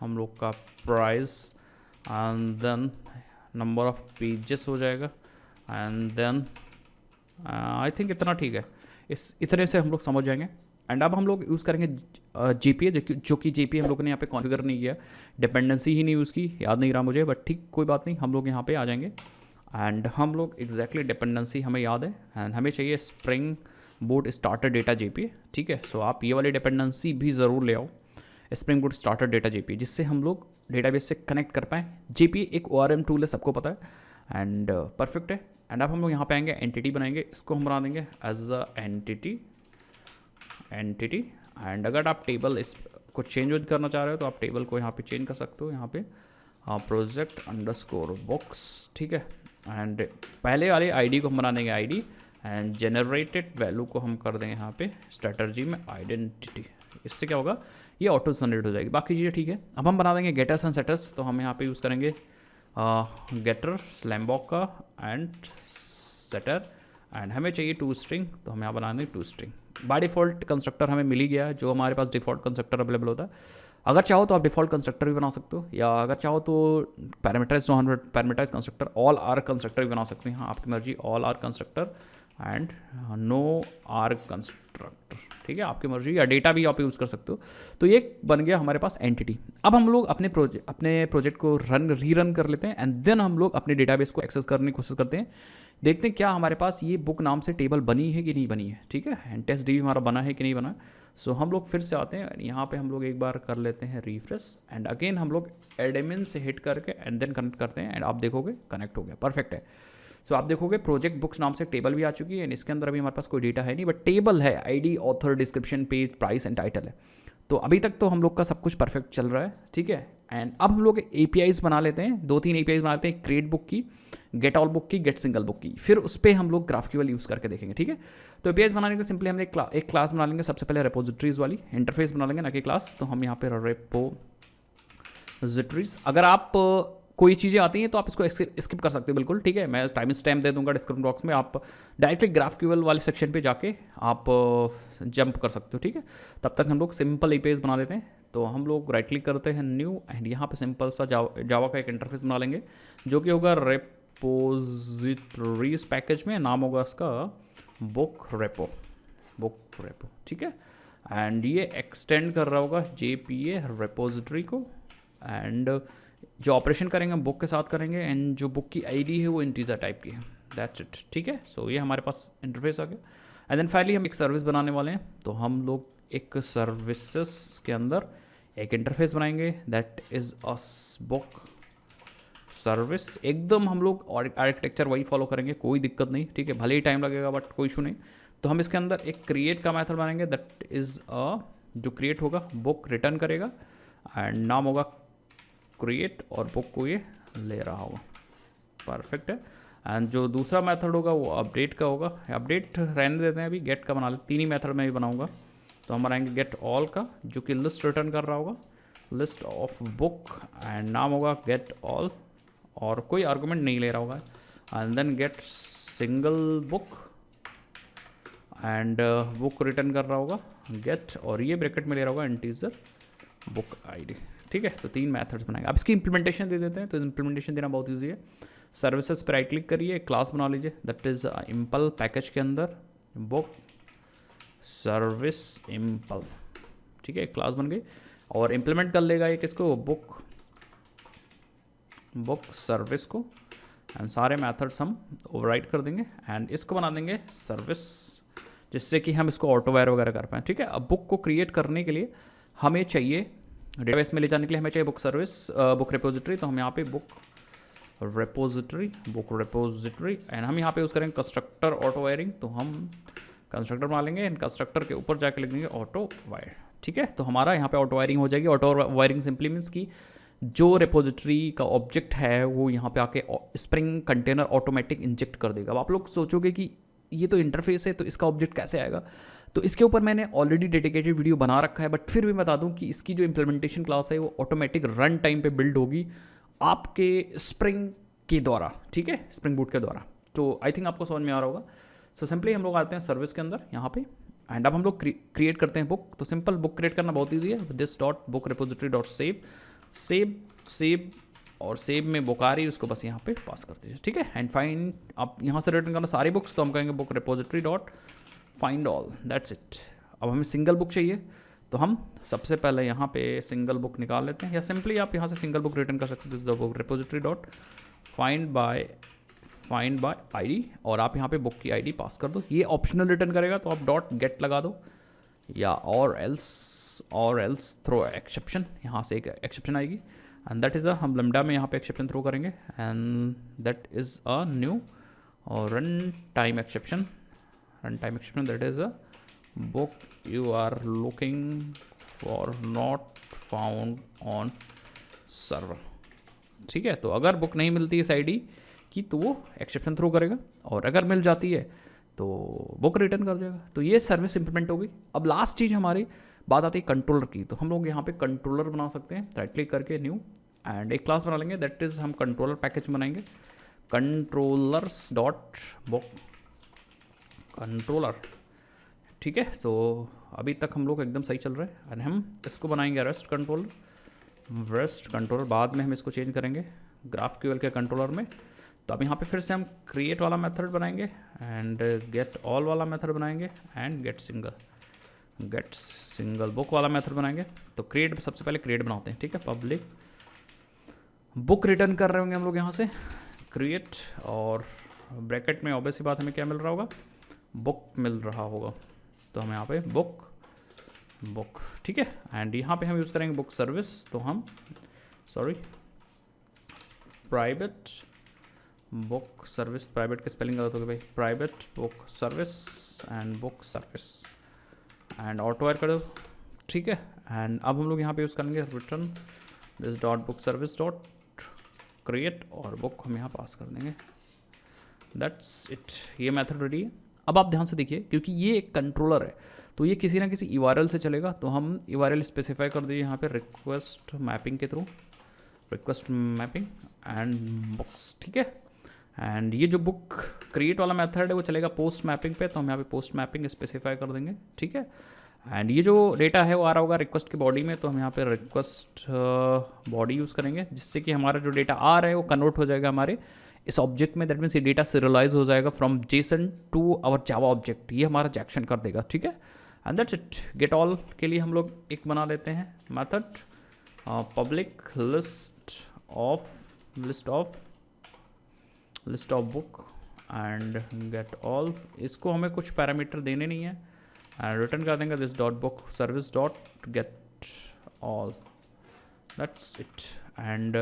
हम लोग का price and then number of pages हो जाएगा एंड देन आई थिंक इतना ठीक है। इस इतने से हम लोग समझ जाएंगे। एंड अब हम लोग यूज़ करेंगे जीपीए, जो कि जीपीए हम लोगों ने यहाँ पे कॉन्फ़िगर नहीं किया, डिपेंडेंसी ही नहीं यूज़ की, याद नहीं रहा मुझे, बट ठीक कोई बात नहीं, हम लोग यहाँ पे आ जाएंगे। एंड हम लोग एग्जैक्टली डिपेंडेंसी हमें याद है एंड हमें चाहिए spring boot starter data JPA, ठीक है। सो आप ये वाली डिपेंडेंसी भी ज़रूर ले आओ, spring boot starter data JPA, जिससे हम लोग डेटाबेस से कनेक्ट कर पाएँ। जेपीए एक ORM टूल है, सबको पता है एंड परफेक्ट है। एंड अब हम लोग यहाँ पे आएंगे, एंटिटी बनाएंगे, इसको हम बना देंगे एज अ एंटिटी। एंड अगर आप टेबल इस को चेंज करना चाह रहे हो तो आप टेबल को यहाँ पे चेंज कर सकते हो, यहाँ पे प्रोजेक्ट अंडरस्कोर बुक्स, ठीक है। एंड पहले वाले आईडी को हम बना देंगे आईडी एंड जनरेटेड वैल्यू को हम कर देंगे यहाँ पे स्ट्रेटजी में आइडेंटिटी। इससे क्या होगा, ये ऑटो जनरेट हो जाएगी, बाकी चीज़ें ठीक है। अब हम बना देंगे गेटर्स एंड सेटर्स, तो हम यहाँ पे यूज़ करेंगे गेटर स्लैमबॉक का एंड सेटर एंड हमें चाहिए 2 स्ट्रिंग, तो हम यहाँ बना देंगे 2 स्ट्रिंग। बाय डिफ़ॉल्ट कंस्ट्रक्टर हमें मिल ही गया है, जो हमारे पास डिफ़ॉल्ट कंस्ट्रक्टर अवेलेबल होता है। अगर चाहो तो आप डिफ़ॉल्ट कंस्ट्रक्टर भी बना सकते हो, या अगर चाहो तो parameterise parameterise constructor, all are constructor भी बना सकते हैं, हाँ आपकी मर्जी, all are constructor and no are constructor, ठीक है, आपकी मर्जी, या डेटा भी आप यूज़ कर सकते हो। तो ये बन गया हमारे पास एंटिटी। अब हम लोग अपने प्रोजेक्ट को रीरन कर लेते हैं एंड देन हम लोग अपने डेटाबेस को एक्सेस करने की कोशिश करते हैं, देखते हैं क्या हमारे पास ये बुक नाम से टेबल बनी है कि नहीं बनी है, ठीक है, एंड टेस्ट डी हमारा बना है कि नहीं बना है। सो हम लोग फिर से आते हैं, यहाँ पे हम लोग एक बार कर लेते हैं रिफ्रेश एंड अगेन हम लोग एडमिन से हिट करके एंड देन कनेक्ट करते हैं एंड आप देखोगे कनेक्ट हो गया, परफेक्ट है। सो आप देखोगे प्रोजेक्ट बुक्स नाम से टेबल भी आ चुकी है एंड इसके अंदर अभी हमारे पास कोई डेटा है नहीं, बट टेबल है, ID, author, description, page, price and title है। तो अभी तक तो हम लोग का सब कुछ परफेक्ट चल रहा है, ठीक है। एंड अब हम लोग APIs बना लेते हैं, 2-3 APIs बना लेते हैं, क्रिएट बुक की, गेट ऑल बुक की, गेट सिंगल बुक की, फिर उस पर हम लोग GraphQL यूज़ करके देखेंगे, ठीक है। तो APIs बनाने के सिंपली हमने एक क्लास बना लेंगे, सबसे पहले रेपोजिटरीज वाली इंटरफेस बना लेंगे ना कि क्लास। तो हम यहाँ पे रेपोजिटरीज, अगर आप कोई चीज़ें आती हैं तो आप इसको स्किप कर सकते हो बिल्कुल, ठीक है। मैं टाइम स्टैम्प दे दूंगा डिस्क्रिप्शन बॉक्स में, आप डायरेक्टली GraphQL वाले सेक्शन पे जाके आप जंप कर सकते हो, ठीक है। तब तक हम लोग सिंपल APIs बना देते हैं। तो हम लोग राइट क्लिक करते हैं, न्यू, एंड यहाँ पे सिंपल सा जावा का एक इंटरफेस बना लेंगे, जो कि होगा रेपोजिटरीज पैकेज में, नाम होगा इसका बुक रेपो, ठीक है। एंड ये एक्सटेंड कर रहा होगा JPA रेपोजिटरी को, एंड जो ऑपरेशन करेंगे हम बुक के साथ करेंगे एंड जो बुक की आईडी है वो इंटीजर टाइप की है, दैट्स इट, ठीक है। सो ये हमारे पास इंटरफेस आ गया एंड देन फाइनली हम एक सर्विस बनाने वाले हैं। तो हम लोग एक सर्विसेज के अंदर एक इंटरफेस बनाएंगे, that is a book service. एकदम हम लोग आर्किटेक्चर वही फॉलो करेंगे, कोई दिक्कत नहीं, ठीक है, भले ही टाइम लगेगा बट कोई इशू नहीं। तो हम इसके अंदर एक क्रिएट का मेथड बनाएंगे, दैट इज़ जो क्रिएट होगा बुक रिटर्न करेगा एंड नाम होगा क्रिएट और बुक को ये ले रहा होगा, परफेक्ट है। एंड जो दूसरा मेथड होगा वो अपडेट का होगा, अपडेट रहने देते हैं अभी, गेट का बना लेते, 3 ही मेथड में भी बनाऊंगा। तो हम बनाएंगे गेट ऑल का, जो कि लिस्ट रिटर्न कर रहा होगा, लिस्ट ऑफ बुक, एंड नाम होगा गेट ऑल और कोई आर्गुमेंट नहीं ले रहा होगा, and then get single book and book return कर रहा होगा गेट, और ये ब्रैकेट में ले रहा होगा इंटीजर बुक आईडी, ठीक है। तो 3 मेथड्स बनाएंगे। अब इसकी इंप्लीमेंटेशन दे देते हैं। तो इंप्लीमेंटेशन देना बहुत ईजी है, सर्विसेज पर राइट क्लिक करिए, क्लास बना लीजिए, दैट इज़ इम्पल पैकेज के अंदर बुक सर्विस इम्पल, ठीक है, क्लास बन गई और इम्प्लीमेंट कर लेगा ये किसको, बुक सर्विस को, एंड सारे मेथड्स हम ओवरराइट कर देंगे एंड इसको बना देंगे सर्विस, जिससे कि हम इसको ऑटोवायर वगैरह कर पाएँ, ठीक है। अब बुक को क्रिएट करने के लिए हमें चाहिए, डेटाबेस में ले जाने के लिए हमें चाहिए बुक सर्विस, बुक रेपोजिटरी। तो हम यहाँ पे बुक रेपोजिटरी एंड हम यहाँ पे यूज़ करेंगे कंस्ट्रक्टर ऑटो वायरिंग। तो हम कंस्ट्रक्टर बना लेंगे एंड कंस्ट्रक्टर के ऊपर जाके लिख देंगे ऑटो वायर, ठीक है। तो हमारा यहाँ पे ऑटो वायरिंग हो जाएगी। ऑटो वायरिंग सिंपली मीन्स की जो रेपोजिटरी का ऑब्जेक्ट है वो यहाँ पे आके स्प्रिंग कंटेनर ऑटोमेटिक इंजेक्ट कर देगा। अब आप लोग सोचोगे कि ये तो इंटरफेस है तो इसका ऑब्जेक्ट कैसे आएगा, तो इसके ऊपर मैंने ऑलरेडी डेडिकेटेड वीडियो बना रखा है, बट फिर भी बता दूं कि इसकी जो इम्प्लीमेंटेशन क्लास है वो ऑटोमेटिक रन टाइम पे बिल्ड होगी आपके स्प्रिंग के द्वारा, ठीक है, स्प्रिंग बूट के द्वारा। तो आई थिंक आपको समझ में आ रहा होगा। सो सिंपली हम लोग आते हैं सर्विस के अंदर यहाँ पे एंड अब हम लोग क्रिएट करते हैं बुक। तो सिंपल बुक क्रिएट करना बहुत ईजी है, this dot book repository dot save save और सेव में बुक आ रही है, उसको बस यहाँ पे पास कर दीजिए, ठीक है। एंड फाइंड, आप यहाँ से रिटर्न करना सारी बुक्स, तो हम कहेंगे book repository dot find all, that's it. अब हमें सिंगल बुक चाहिए, तो हम सबसे पहले यहाँ पे सिंगल बुक निकाल लेते हैं, या सिंपली आप यहाँ से सिंगल बुक रिटर्न कर सकते हो, the book repository dot find by ID, और आप यहाँ पे बुक की आईडी पास कर दो। ये ऑप्शनल रिटर्न करेगा, तो आप डॉट गेट लगा दो, या और एल्स थ्रो एक्सेप्शन, यहाँ से एक एक्सेप्शन आएगी, एंड दैट इज़ अ, हम लैम्डा में यहाँ पे एक्सेप्शन थ्रो करेंगे, and that is a new और run time exception, that is a book you are looking for not found on server, ठीक है। तो अगर बुक नहीं मिलती इस आईडी की, तो वो एक्सेप्शन थ्रो करेगा, और अगर मिल जाती है तो बुक रिटर्न कर देगा। तो ये सर्विस इंप्लीमेंट होगी। अब लास्ट चीज़ हमारी बात आती है कंट्रोलर की, तो हम लोग यहाँ पे कंट्रोलर बना सकते हैं, राइट क्लिक करके न्यू, एंड एक क्लास बना लेंगे, दैट इज़ हम कंट्रोलर पैकेज बनाएंगे, कंट्रोलर्स डॉट बुक कंट्रोलर, ठीक है। तो अभी तक हम लोग एकदम सही चल रहे हैं, एंड हम इसको बनाएंगे रेस्ट कंट्रोलर, बाद में हम इसको चेंज करेंगे GraphQL के कंट्रोलर में। तो अब यहाँ पे फिर से हम क्रिएट वाला मेथड बनाएंगे, एंड गेट ऑल वाला मेथड बनाएंगे, एंड गेट सिंगल बुक वाला मेथड बनाएंगे। तो क्रिएट, सबसे पहले क्रिएट बनाते हैं, ठीक है। पब्लिक बुक रिटर्न कर रहे होंगे हम लोग यहाँ से क्रिएट, और ब्रैकेट में ऑब्वियस सी बात हमें क्या मिल रहा होगा, बुक मिल रहा होगा, तो हम यहाँ पे बुक, ठीक है। एंड यहाँ पे हम यूज़ करेंगे बुक सर्विस, तो हम प्राइवेट बुक सर्विस, प्राइवेट की स्पेलिंग गलत होगी भाई, private book service and book service, and auto add कर दो, ठीक है। एंड अब हम लोग यहाँ पे यूज़ करेंगे return this dot book service dot create, और बुक हम यहाँ पास कर देंगे, दैट्स इट। ये मेथड रेडी है। अब आप ध्यान से देखिए, क्योंकि ये एक कंट्रोलर है, तो ये किसी ना किसी URL से चलेगा, तो हम URL स्पेसिफाई कर दीजिए यहाँ पे रिक्वेस्ट मैपिंग के through, request mapping and books, ठीक है। एंड ये जो बुक क्रिएट वाला मेथड है वो चलेगा पोस्ट मैपिंग पे, तो हम यहाँ पे पोस्ट मैपिंग स्पेसिफाई कर देंगे, ठीक है। एंड ये जो डेटा है वो आ रहा होगा रिक्वेस्ट की बॉडी में, तो हम यहाँ पे रिक्वेस्ट बॉडी यूज़ करेंगे, जिससे कि हमारा जो डेटा आ रहा है वो कन्वर्ट हो जाएगा हमारे इस ऑब्जेक्ट में, दैट मीन्स ये डेटा सीरियलाइज हो जाएगा from JSON to our Java object, ये हमारा जैक्शन कर देगा, ठीक है। And that's it. Get all के लिए हम लोग एक बना लेते हैं method, public list of book and get all, इसको हमें कुछ पैरामीटर देने नहीं है, एंड रिटर्न कर देंगे this dot book service dot get all, that's it. And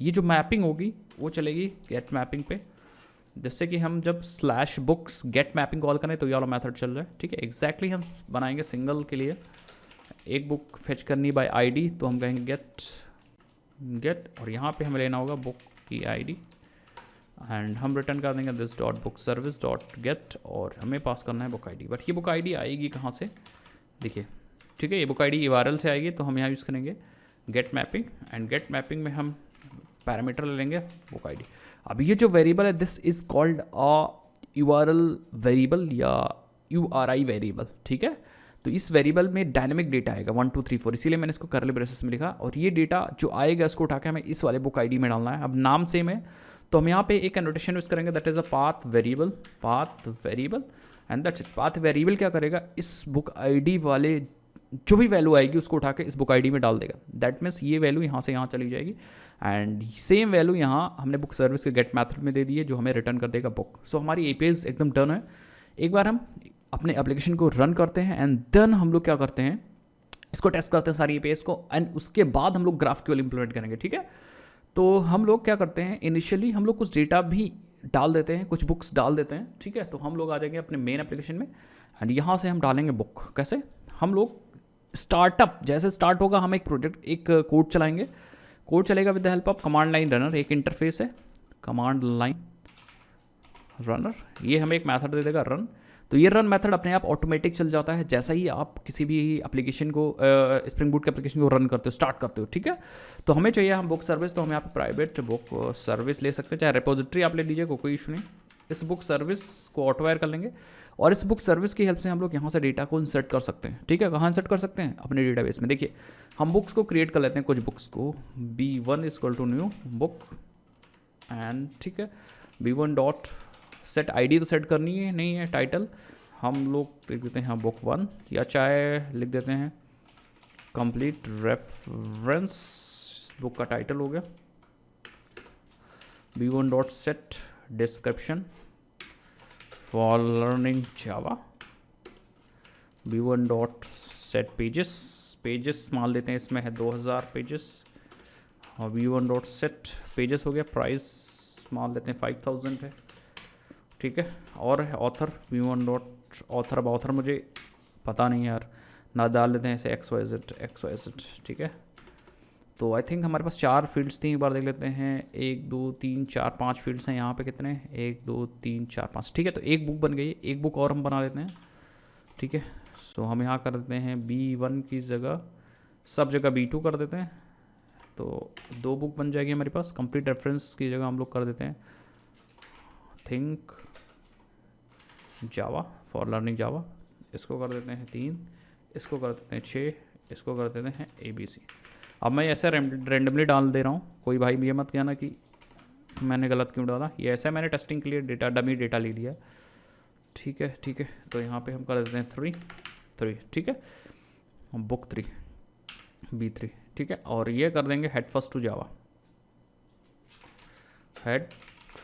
ये जो मैपिंग होगी वो चलेगी गेट मैपिंग पे, जिससे कि हम जब slash books get mapping call करें तो ये वाला मेथड चल रहा है, ठीक है। एग्जैक्टली हम बनाएंगे सिंगल के लिए, एक बुक फेच करनी बाय आईडी, तो हम कहेंगे गेट और यहाँ पे हमें लेना होगा बुक की आईडी, एंड हम रिटर्न कर देंगे this dot book service dot gate, और हमें पास करना है बुक आईडी। बट ये बुक आईडी आएगी कहाँ से, देखिए, ठीक है। ये बुक आईडी URL से आएगी, तो हम यहाँ यूज़ करेंगे get mapping, and get mapping में हम पैरामीटर ले लेंगे बुक आईडी। अब ये जो वेरिएबल है this is called a URL variable या URI वेरिएबल, ठीक है। तो इस वेरिएबल में डायनेमिक डेटा आएगा 1 2 3 4, इसीलिए मैंने इसको कर्ली ब्रेसेस में लिखा, और ये डेटा जो आएगा इसको उठा के हमें इस वाले बुक आईडी में डालना है। अब नाम सेम है, तो हम यहाँ पे एक एनोटेशन यूज़ करेंगे, that is a path variable, and that's it. Path variable क्या करेगा, इस बुक आईडी वाले जो भी वैल्यू आएगी उसको उठा के इस बुक आईडी में डाल देगा, दैट मीन्स ये वैल्यू यहाँ से यहाँ चली जाएगी, एंड सेम वैल्यू यहाँ हमने बुक सर्विस के गेट मेथड में दे दी है, जो हमें रिटर्न कर देगा बुक। सो हमारी APIs एकदम डन है। एक बार हम अपने एप्लीकेशन को रन करते हैं, एंड देन हम लोग क्या करते हैं, इसको टेस्ट करते हैं सारी APIs को, एंड उसके बाद हम लोग GraphQL इंप्लीमेंट करेंगे, ठीक है। तो हम लोग क्या करते हैं, इनिशियली हम लोग कुछ डेटा भी डाल देते हैं, कुछ बुक्स डाल देते हैं, ठीक है। तो हम लोग आ जाएंगे अपने मेन एप्लीकेशन में, एंड यहाँ से हम डालेंगे बुक। कैसे, हम लोग स्टार्टअप जैसे स्टार्ट होगा, हम एक कोड चलाएंगे, कोड चलेगा with the help of command line runner, एक इंटरफेस है कमांड लाइन रनर, ये हमें एक मेथड दे देगा रन। तो ये रन मेथड अपने आप ऑटोमेटिक चल जाता है जैसा ही आप किसी भी एप्लीकेशन को स्प्रिंग बूट के एप्लीकेशन को रन करते हो, स्टार्ट करते हो, ठीक है। तो हमें चाहिए हम बुक सर्विस, तो हम यहाँ पे प्राइवेट बुक सर्विस ले सकते हैं, चाहे रिपोजिटरी आप ले लीजिए, कोई इशू नहीं। इस बुक सर्विस को ऑटोवायर कर लेंगे, और इस बुक सर्विस की हेल्प से हम लोग यहाँ से डेटा को इंसर्ट कर सकते हैं। ठीक है, कहाँ इंसर्ट कर सकते हैं? अपने डेटाबेस में। देखिए हम बुक्स को क्रिएट कर लेते हैं, कुछ बुक्स को B1 equal to new book and ठीक है B1 डॉट सेट ID तो सेट करनी है नहीं है, टाइटल हम लोग लिख देते हैं बुक 1 या चाहे लिख देते हैं कंप्लीट रेफरेंस, बुक का टाइटल हो गया। B1 dot set description for learning Java, B1 dot set pages, pages मान लेते हैं इसमें है 2000 पेजेस, और B1 डॉट सेट पेजेस हो गया, प्राइस मान लेते हैं 5000 है। ठीक है, और ऑथर B1 डॉट ऑथर, अब ऑथर मुझे पता नहीं यार, ना डाल लेते हैं ऐसे XYZ। ठीक है, तो आई थिंक हमारे पास 4 फील्ड्स थी, एक बार देख लेते हैं 1 2 3 4 5 फील्ड्स हैं यहाँ पे, कितने 1 2 3 4 5। ठीक है, तो एक बुक बन गई, एक बुक और हम बना लेते हैं। ठीक है, सो हम यहाँ कर देते हैं B1 की जगह सब जगह B2 कर देते हैं, तो 2 बुक बन जाएगी हमारे पास। कंप्लीट रेफरेंस की जगह हम लोग कर देते हैं थिंक जावा फॉर लर्निंग जावा, इसको कर देते हैं 3, इसको कर देते हैं 6, इसको कर देते हैं ABC। अब मैं ऐसे रेंडमली डाल दे रहा हूँ, कोई भाई ये मत कहना कि मैंने गलत क्यों डाला, ये ऐसा मैंने टेस्टिंग के लिए डेटा डमी डेटा ले लिया। ठीक है, ठीक है, तो यहाँ पे हम कर देते हैं 3। ठीक है, बुक 3 B3। ठीक है, और ये कर देंगे head first to Java, head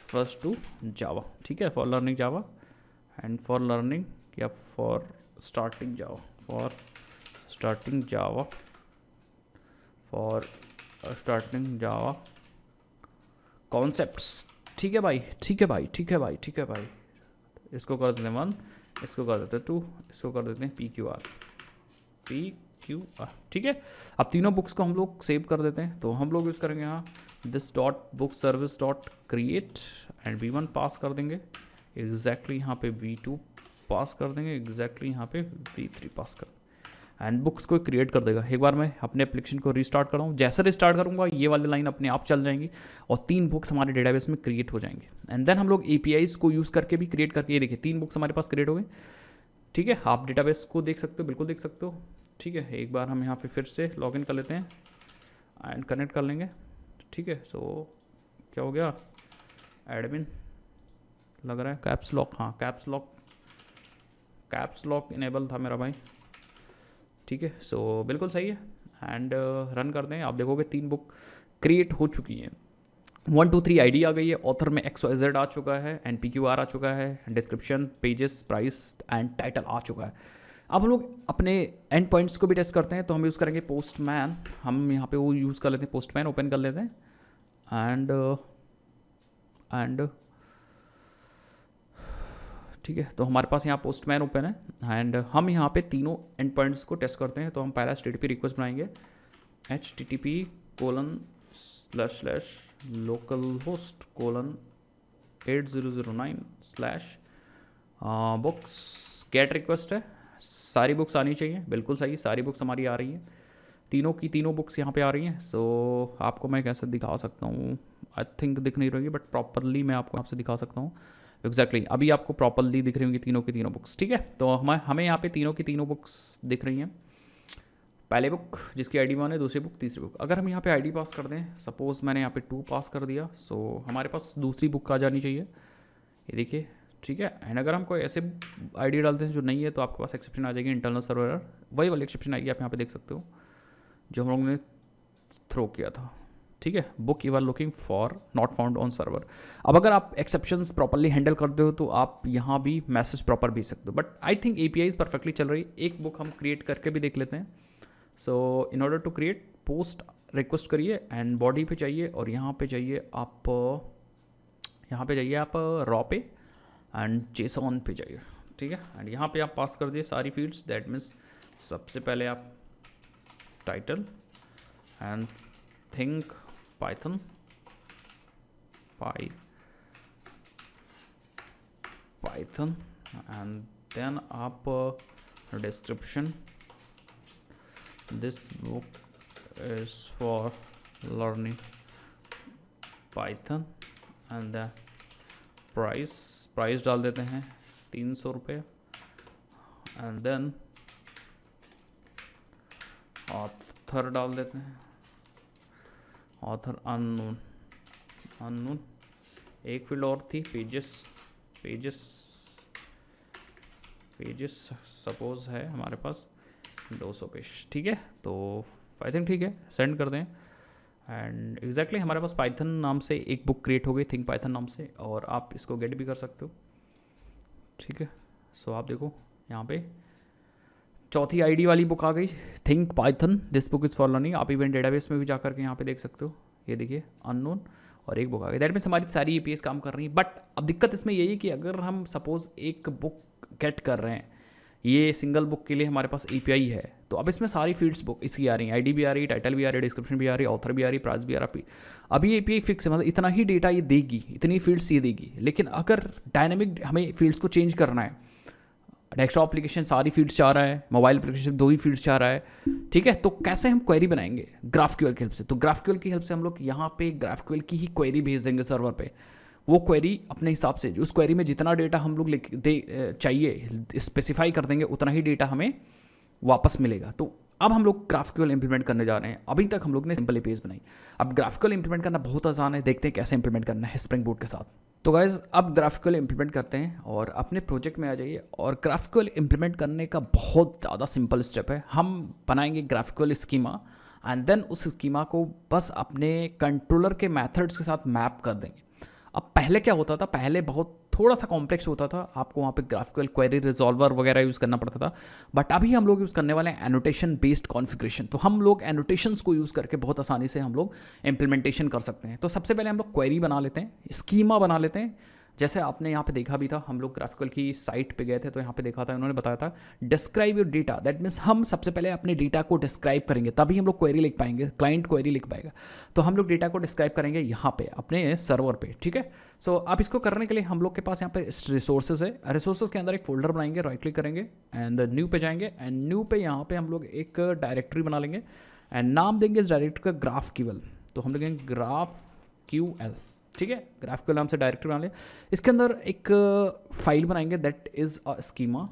first to Java. ठीक है, for learning Java and for learning या for starting Java, for starting Java, for starting Java concepts. ठीक है भाई, ठीक है भाई, ठीक है भाई, ठीक है भाई, इसको कर देते हैं 1, इसको कर देते हैं 2, इसको कर देते हैं PQR। ठीक है, अब तीनों बुक्स को हम लोग सेव कर देते हैं, तो हम लोग यूज़ करेंगे यहाँ this dot book service dot create and B1 पास कर देंगे, एग्जैक्टली यहाँ पे V2 पास कर देंगे, एग्जैक्टली यहाँ पे V3 पास कर, एंड बुक्स को क्रिएट कर देगा। एक बार मैं अपने एप्लीकेशन को रिस्टार्ट कर रहा हूँ, जैसे रिस्टार्ट करूँगा ये वाली लाइन अपने आप चल जाएंगी और 3 बुक्स हमारे डेटाबेस में क्रिएट हो जाएंगे। एंड देन हम लोग APIs को यूज़ करके भी क्रिएट करके, ये देखिए 3 बुक्स हमारे पास क्रिएट हो गए। ठीक है, आप डेटाबेस को देख सकते हो, बिल्कुल देख सकते हो। ठीक है, एक बार हम यहाँ पे फिर से लॉगिन कर लेते हैं एंड कनेक्ट कर लेंगे। ठीक है, सो क्या हो गया, एडमिन लग रहा है कैप्स लॉक, हाँ कैप्स लॉक इनेबल था मेरा भाई। ठीक है, सो बिल्कुल सही है एंड रन कर दें, आप देखोगे 3 बुक क्रिएट हो चुकी हैं। 1 2 3 ID आ गई है, ऑथर में XYZ आ चुका है एंड PQR आ चुका है, description pages price and title आ चुका है। अब हम लोग अपने एंड पॉइंट्स को भी टेस्ट करते हैं, तो हम यूज़ करेंगे पोस्टमैन, हम यहाँ पे वो यूज़ कर लेते हैं, पोस्टमैन ओपन कर लेते हैं एंड ठीक है, तो हमारे पास यहाँ पोस्टमैन ओपन है एंड हम यहाँ पे तीनों एंड पॉइंट्स को टेस्ट करते हैं। तो हम पहला HTTP रिक्वेस्ट बनाएंगे, http://localhost:8009/books गेट रिक्वेस्ट है, सारी बुक्स आनी चाहिए, बिल्कुल सही, सारी बुक्स हमारी आ रही हैं, तीनों की तीनों बुक्स यहाँ पे आ रही हैं। सो आपको मैं कैसे दिखा सकता हूँ, आई थिंक दिख नहीं रही, बट प्रॉपरली मैं आपको यहाँ से दिखा सकता हूँ। एग्जैक्टली अभी आपको प्रॉपरली दिख रही होंगी तीनों की तीनों बुक्स। ठीक है, तो हमें यहाँ पे तीनों की तीनों बुक्स दिख रही हैं। पहले बुक जिसकी ID 1 है, दूसरी बुक, तीसरी बुक। अगर हम यहाँ पे ID पास कर दें, सपोज मैंने यहाँ पे 2 पास कर दिया, सो हमारे पास दूसरी बुक आ जानी चाहिए, ये देखिए। ठीक है, एंड अगर हम कोई ऐसे ID डालते हैं जो नहीं है, तो आपके पास एक्सेप्शन आ जाएगी, इंटरनल सर्वर एरर, वही वाली एक्सेप्शन आएगी, आप यहाँ पे देख सकते हो जो हम लोगों ने थ्रो किया था। ठीक है, book you are looking for not found on server. अब अगर आप एक्सेप्शंस प्रॉपरली हैंडल करते हो तो आप यहाँ भी मैसेज प्रॉपर भेज सकते हो, but I think APIs perfectly चल रही है। एक बुक हम क्रिएट करके भी देख लेते हैं। So in order to create, post request करिए एंड बॉडी पे चाहिए, और यहाँ पे जाइए आप रॉ पे एंड JSON पे जाइए। ठीक है, एंड यहाँ पे आप पास कर दिए सारी फील्ड्स, दैट मीन्स सबसे पहले आप title and think Python and then आप description, this book is for learning Python and the price डाल देते हैं 300 रुपये एंड देन ऑथर डाल देते हैं, ऑथर अननोन, अननोन। एक फील्ड और थी पेजेस, पेजेस, पेजेस सपोज है हमारे पास 200 पेज, ठीक है। तो आई थिंक ठीक है, सेंड कर दें। एंड एग्जैक्टली हमारे पास पाइथन नाम से एक बुक क्रिएट हो गई, थिंक पाइथन नाम से, और आप इसको गेट भी कर सकते हो, ठीक है। सो आप देखो यहाँ पे चौथी आईडी वाली बुक आ गई, think Python this book is for learning. आप इवेंट डेटाबेस में भी जा करके यहाँ पे देख सकते हो, ये देखिए अननोन, और एक बुक आ गई। दैट मीन्स हमारी सारी APIs काम कर रही हैं। बट अब दिक्कत इसमें यही है कि अगर हम सपोज एक बुक गेट कर रहे हैं, ये सिंगल बुक के लिए हमारे पास API है, तो अब इसमें सारी फील्ड्स बुक इसकी आ रही हैं, ID भी आ रही है, टाइटल भी आ रही है, डिस्क्रिप्शन भी आ रही है, ऑथर भी आ रही है, प्राइस भी आ रहा है। अभी API फिक्स है, मतलब इतना ही डेटा ये देगी, इतनी फील्ड्स ये देगी। लेकिन अगर डायनेमिक हमें फील्ड्स को चेंज करना है, डेस्कटॉप एप्लीकेशन सारी फील्ड्स चाह रहा है, मोबाइल एप्लीकेशन 2 ही फील्ड्स चाह रहा है, ठीक है। तो कैसे हम क्वेरी बनाएंगे? GraphQL की हेल्प से। तो GraphQL की हेल्प से हम लोग यहाँ पे GraphQL की ही क्वेरी भेज देंगे सर्वर पे। वो क्वेरी अपने हिसाब से, उस क्वेरी में जितना डेटा हम लोग चाहिए स्पेसिफाई कर देंगे, उतना ही डेटा हमें वापस मिलेगा। तो अब हम लोग GraphQL इंप्लीमेंट करने जा रहे हैं। अभी तक हम लोग ने सिंपल APIs बनाई, अब GraphQL इंप्लीमेंट करना बहुत आसान है। देखते हैं कैसे इंप्लीमेंट करना है स्प्रिंग बूट के साथ। तो गाइज अब GraphQL इंप्लीमेंट करते हैं और अपने प्रोजेक्ट में आ जाइए। और GraphQL इंप्लीमेंट करने का बहुत ज़्यादा सिंपल स्टेप है। हम बनाएंगे GraphQL स्कीमा एंड देन उस स्कीमा को बस अपने कंट्रोलर के मेथड्स के साथ मैप कर देंगे। अब पहले क्या होता था, पहले बहुत थोड़ा सा कॉम्प्लेक्स होता था, आपको वहाँ पे GraphQL क्वेरी रिजॉल्वर वगैरह यूज़ करना पड़ता था। बट अभी हम लोग यूज़ करने वाले हैं एनोटेशन बेस्ड कॉन्फ़िगरेशन। तो हम लोग एनोटेशंस को यूज़ करके बहुत आसानी से हम लोग इम्प्लीमेंटेशन कर सकते हैं। तो सबसे पहले हम लोग क्वेरी बना लेते हैं, स्कीमा बना लेते हैं। जैसे आपने यहाँ पे देखा भी था, हम लोग GraphQL की साइट पे गए थे तो यहाँ पे देखा था, उन्होंने बताया था describe your data. That means हम सबसे पहले अपने डेटा को डिस्क्राइब करेंगे, तभी हम लोग क्वेरी लिख पाएंगे, क्लाइंट क्वेरी लिख पाएगा। तो हम लोग डेटा को डिस्क्राइब करेंगे यहाँ पे अपने सर्वर पे, ठीक है। सो अब इसको करने के लिए हम लोग के पास यहाँ पे रिसोर्सेज है। रिसोर्सेज के अंदर एक फोल्डर बनाएंगे, राइट क्लिक करेंगे एंड न्यू पे जाएंगे एंड न्यू पे यहाँ पे हम लोग एक डायरेक्टरी बना लेंगे एंड नाम देंगे इस डायरेक्टरी का GraphQL। तो हम लिखेंगे GraphQL, ठीक है। GraphQL नाम से डायरेक्टरी बना लिया। इसके अंदर एक फाइल बनाएंगे दैट इज़ अ स्कीमा,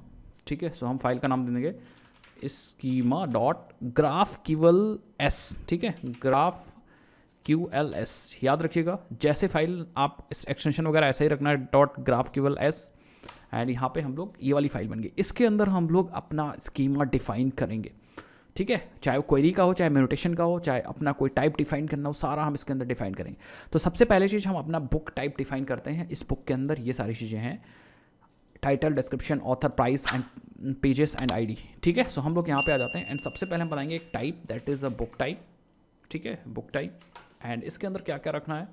ठीक है। सो हम फाइल का नाम दे देंगे स्कीमा डॉट GraphQLs, ठीक है, GraphQLs। याद रखिएगा, जैसे फाइल आप इस एक्सटेंशन वगैरह ऐसे ही रखना है डॉट GraphQLs। एंड यहाँ पे हम लोग ये वाली फाइल बन गई। इसके अंदर हम लोग अपना स्कीमा डिफाइन करेंगे, ठीक है। चाहे वो क्वेरी का हो, चाहे म्यूटेशन का हो, चाहे अपना कोई टाइप डिफाइन करना हो, सारा हम इसके अंदर डिफाइन करेंगे। तो सबसे पहले चीज़ हम अपना बुक टाइप डिफाइन करते हैं। इस बुक के अंदर ये सारी चीज़ें हैं, title, description, author, price and pages and ID, ठीक है। सो हम लोग यहाँ पे आ जाते हैं एंड सबसे पहले हम बनाएंगे एक type that is a book type, ठीक है, बुक टाइप। एंड इसके अंदर क्या क्या रखना है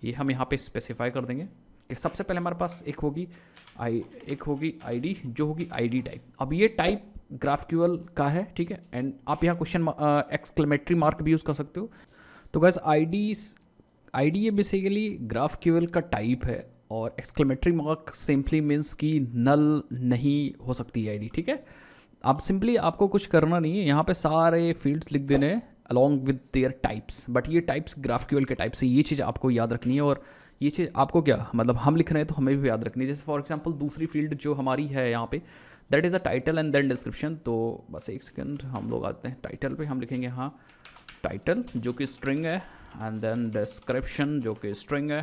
ये हम यहाँ पे स्पेसिफाई कर देंगे कि सबसे पहले हमारे पास एक होगी ID जो होगी ID टाइप। अब ये टाइप GraphQL का है, ठीक है। एंड आप यहाँ क्वेश्चन एक्सक्लेमेटरी मार्क भी यूज़ कर सकते हो। तो गाइस ID ये बेसिकली GraphQL का टाइप है और एक्सक्लेमेटरी मार्क सिंपली मीन्स कि नल नहीं हो सकती है ID, ठीक है। अब सिंपली आपको कुछ करना नहीं है, यहाँ पे सारे फील्ड्स लिख देने हैं along with their types. But ये टाइप्स GraphQL के टाइप्स है, ये चीज़ आपको याद रखनी है। और ये चीज़ आपको क्या मतलब हम लिख रहे हैं तो हमें भी याद रखनी है। जैसे फॉर एग्जांपल दूसरी फील्ड जो हमारी है यहाँ पे that is a title and then description. तो बस एक सेकंड हम लोग आते हैं टाइटल पे, हम लिखेंगे हाँ टाइटल जो कि स्ट्रिंग है एंड देन डिस्क्रिप्शन जो कि स्ट्रिंग है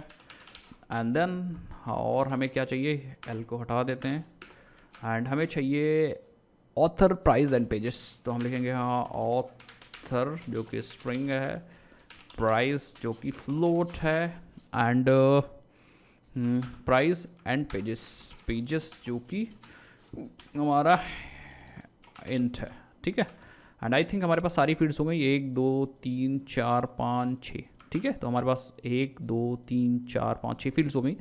एंड देन और हमें क्या चाहिए, L को हटा देते हैं एंड हमें चाहिए ऑथर, प्राइस एंड पेजेस। तो हम लिखेंगे हाँ ऑथर जो कि स्ट्रिंग है, प्राइस जो कि फ्लोट है एंड प्राइस एंड पेजेस जो कि हमारा इंट है, ठीक है। एंड आई थिंक हमारे पास सारी फील्ड्स हो गई, 1 2 3 4 5 6, ठीक है। तो हमारे पास 1 2 3 4 5 6 फील्ड्स हो गई।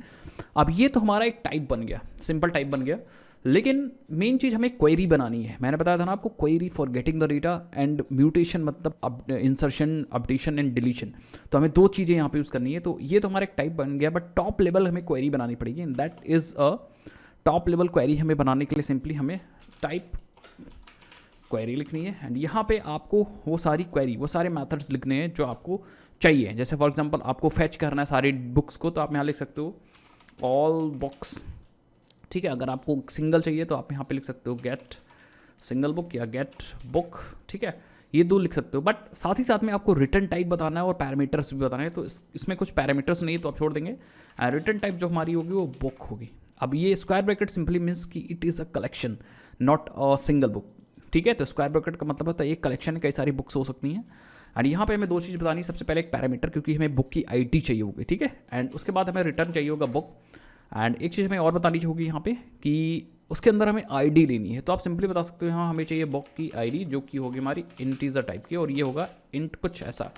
अब ये तो हमारा एक टाइप बन गया, सिंपल टाइप बन गया। लेकिन मेन चीज़ हमें क्वेरी बनानी है। मैंने बताया था ना आपको, query for getting the data and mutation मतलब इंसर्शन, अपडेशन एंड डिलीशन। तो हमें 2 चीज़ें यहाँ पे यूज़ करनी है। तो ये तो हमारा एक टाइप बन गया, बट टॉप लेवल हमें क्वेरी बनानी पड़ेगी and that is a top level query. हमें बनाने के लिए सिंपली हमें टाइप क्वेरी लिखनी है एंड यहाँ पे आपको वो सारी क्वेरी, वो सारे मेथड्स लिखने हैं जो आपको चाहिए। जैसे फॉर एग्जांपल आपको फैच करना है सारी बुक्स को, तो आप यहाँ लिख सकते हो ऑल बुक्स, ठीक है। अगर आपको सिंगल चाहिए तो आप यहाँ पे लिख सकते हो गेट सिंगल बुक या गेट बुक, ठीक है, ये दो लिख सकते हो। बट साथ ही साथ में आपको रिटर्न टाइप बताना है और पैरामीटर्स भी बताना है, तो इसमें कुछ पैरामीटर्स नहीं है तो आप छोड़ देंगे। रिटर्न टाइप जो हमारी होगी वो बुक होगी। अब ये स्क्वायर ब्रैकेट सिंपली मीन्स कि it is a collection not a single book, ठीक है। तो स्क्वायर ब्रैकेट का मतलब होता है एक कलेक्शन है, कई सारी बुक्स हो सकती हैं। एंड यहाँ पे हमें दो चीज़ बतानी है, सबसे पहले एक पैरामीटर, क्योंकि हमें बुक की आईडी चाहिए होगी, ठीक है। एंड उसके बाद हमें रिटर्न चाहिए होगा बुक। एंड एक चीज़ हमें और बतानी होगी यहाँ पे कि उसके अंदर हमें आईडी लेनी है। तो आप सिंपली बता सकते हो हाँ हमें चाहिए बुक की आईडी जो कि होगी हमारी इंटीजर टाइप की, और ये होगा इंट कुछ ऐसा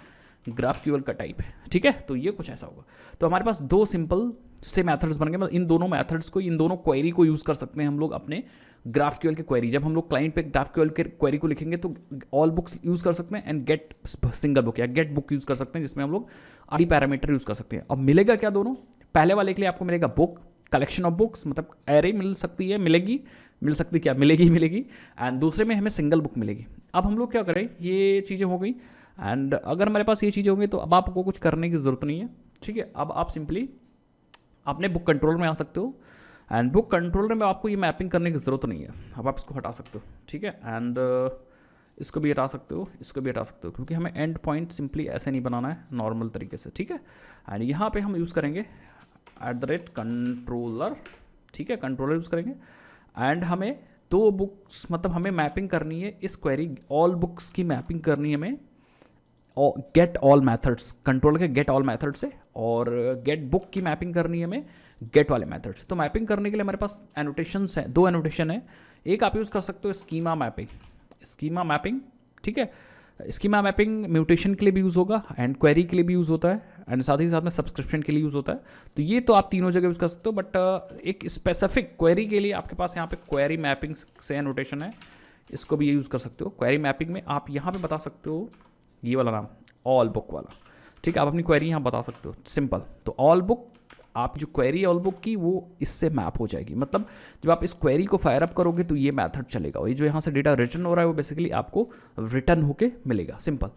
ग्राफक्यूएल का टाइप है, ठीक है। तो ये कुछ ऐसा होगा। तो हमारे पास दो सिंपल से मेथड्स बन गए। मतलब इन दोनों मेथड्स को, इन दोनों क्वेरी को यूज़ कर सकते हैं हम लोग अपने ग्राफक्यूएल के क्वेरी। जब हम लोग क्लाइंट पे ग्राफक्यूएल के क्वेरी को लिखेंगे तो ऑल बुक्स यूज़ कर सकते हैं एंड गेट सिंगल बुक या गेट बुक यूज़ कर सकते हैं, जिसमें हम लोग आईडी पैरामीटर यूज़ कर सकते हैं। अब मिलेगा क्या दोनों? पहले वाले के लिए आपको मिलेगा बुक, कलेक्शन ऑफ बुक्स, मतलब एरे मिल सकती है, मिलेगी, मिल सकती क्या, मिलेगी। एंड दूसरे में हमें सिंगल बुक मिलेगी। अब हम लोग क्या करें, ये चीज़ें हो गई। एंड अगर हमारे पास ये चीज़ें होंगी तो अब आपको कुछ करने की ज़रूरत नहीं है, ठीक है। अब आप सिंपली अपने बुक कंट्रोलर में आ सकते हो। एंड बुक कंट्रोलर में आपको ये मैपिंग करने की ज़रूरत नहीं है। अब आप इसको हटा सकते हो, ठीक है। एंड इसको भी हटा सकते हो, इसको भी हटा सकते हो, क्योंकि हमें एंड पॉइंट सिंपली ऐसे नहीं बनाना है, नॉर्मल तरीके से, ठीक है। एंड यहाँ पे हम यूज़ करेंगे @कंट्रोलर, ठीक है, कंट्रोलर यूज़ करेंगे। एंड हमें दो बुक्स, मतलब हमें मैपिंग करनी है इस क्वेरी, ऑल बुक्स की मैपिंग करनी है हमें गेट ऑल मैथड्स, कंट्रोलर के गेट ऑल मैथड से, और गेट बुक की मैपिंग करनी है हमें गेट वाले मैथड्स। तो मैपिंग करने के लिए हमारे पास एनोटेशंस हैं, दो एनोटेशन है। एक आप यूज़ कर सकते हो स्कीमा मैपिंग, ठीक है। स्कीमा मैपिंग म्यूटेशन के लिए भी यूज़ होगा एंड क्वेरी के लिए भी यूज़ होता है एंड साथ ही साथ में सब्सक्रिप्शन के लिए यूज़ होता है। तो ये तो आप तीनों जगह यूज़ कर सकते हो। बट एक स्पेसिफिक क्वेरी के लिए आपके पास यहाँ पे क्वेरी मैपिंग से एनोटेशन है, इसको भी ये यूज़ कर सकते हो। क्वेरी मैपिंग में आप यहाँ पे बता सकते हो ये वाला नाम, ऑल बुक वाला, ठीक है। आप अपनी क्वेरी यहाँ बता सकते हो, सिंपल। तो ऑल बुक, आप जो क्वेरी ऑल बुक की वो इससे मैप हो जाएगी। मतलब जब आप इस क्वेरी को फायर अप करोगे तो ये मेथड चलेगा, और ये जो यहाँ से डेटा रिटर्न हो रहा है वो बेसिकली आपको रिटर्न होके मिलेगा, सिंपल।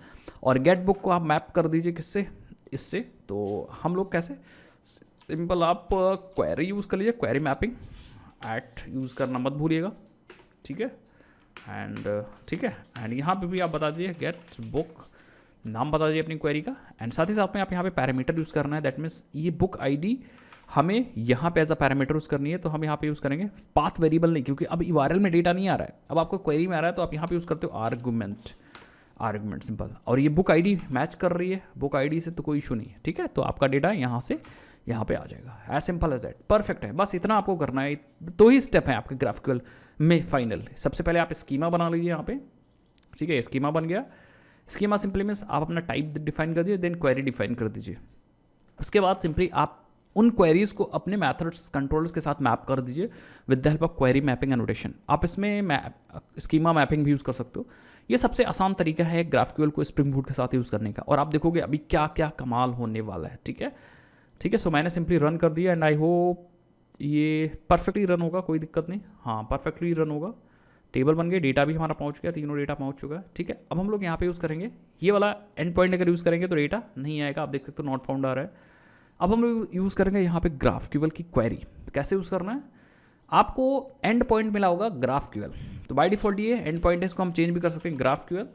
और गेट बुक को आप मैप कर दीजिए किससे, इससे। तो हम लोग कैसे, सिंपल आप क्वेरी यूज़ कर लीजिए, क्वेरी मैपिंग यूज़ करना मत भूलिएगा, ठीक है। एंड ठीक है, एंड यहाँ पे भी आप बता दीजिए गेट बुक, नाम बता दीजिए अपनी क्वेरी का। एंड साथ ही साथ में आप यहाँ पे पैरामीटर यूज़ करना है, दैट मीन्स ये बुक आईडी हमें यहाँ पे एज अ पैरामीटर यूज़ करनी है। तो हम यहाँ पे यूज़ करेंगे पाथ वेरिएबल नहीं, क्योंकि अब URL में डेटा नहीं आ रहा है, अब आपको क्वेरी में आ रहा है। तो आप यहाँ पे यूज़ करते हो आर्गुमेंट, सिंपल। और ये बुक आईडी मैच कर रही है बुक आईडी से, तो कोई इशू नहीं है, ठीक है। तो आपका डेटा यहाँ से यहाँ पे आ जाएगा, as simple as that, perfect है। बस इतना आपको करना है, दो ही स्टेप है आपके ग्राफिकल में फाइनल। सबसे पहले आप स्कीमा बना लीजिए यहाँ पे, ठीक है। स्कीमा बन गया। स्कीमा सिंपली मीन्स आप अपना टाइप डिफाइन कर दीजिए, देन क्वेरी डिफाइन कर दीजिए। उसके बाद सिंपली आप उन क्वेरीज को अपने मेथड्स कंट्रोलर्स के साथ मैप कर दीजिए with the help of query mapping annotation. आप इसमें स्कीमा मैपिंग भी यूज़ कर सकते हो। ये सबसे आसान तरीका है ग्राफक्यूएल को स्प्रिंग बूट के साथ यूज़ करने का, और आप देखोगे अभी क्या क्या कमाल होने वाला है, ठीक है, ठीक है। सो मैंने सिंपली रन कर दिया एंड आई होप ये परफेक्टली रन होगा, कोई दिक्कत नहीं, हाँ परफेक्टली रन होगा। टेबल बन गए, डेटा भी हमारा पहुंच गया, तीनों डेटा पहुंच चुका है, ठीक है। अब हम लोग यहाँ पे यूज़ करेंगे ये वाला एंड पॉइंट, अगर यूज़ करेंगे तो डेटा नहीं आएगा, आप देख सकते हो नॉट फाउंड आ रहा है। अब हम लोग यूज़ करेंगे यहाँ पे ग्राफक्यूएल की क्वेरी। कैसे यूज़ करना है, आपको एंड पॉइंट मिला होगा ग्राफक्यूएल, तो बाय डिफॉल्ट ये एंड पॉइंट है, इसको हम चेंज भी कर सकते हैं ग्राफक्यूएल।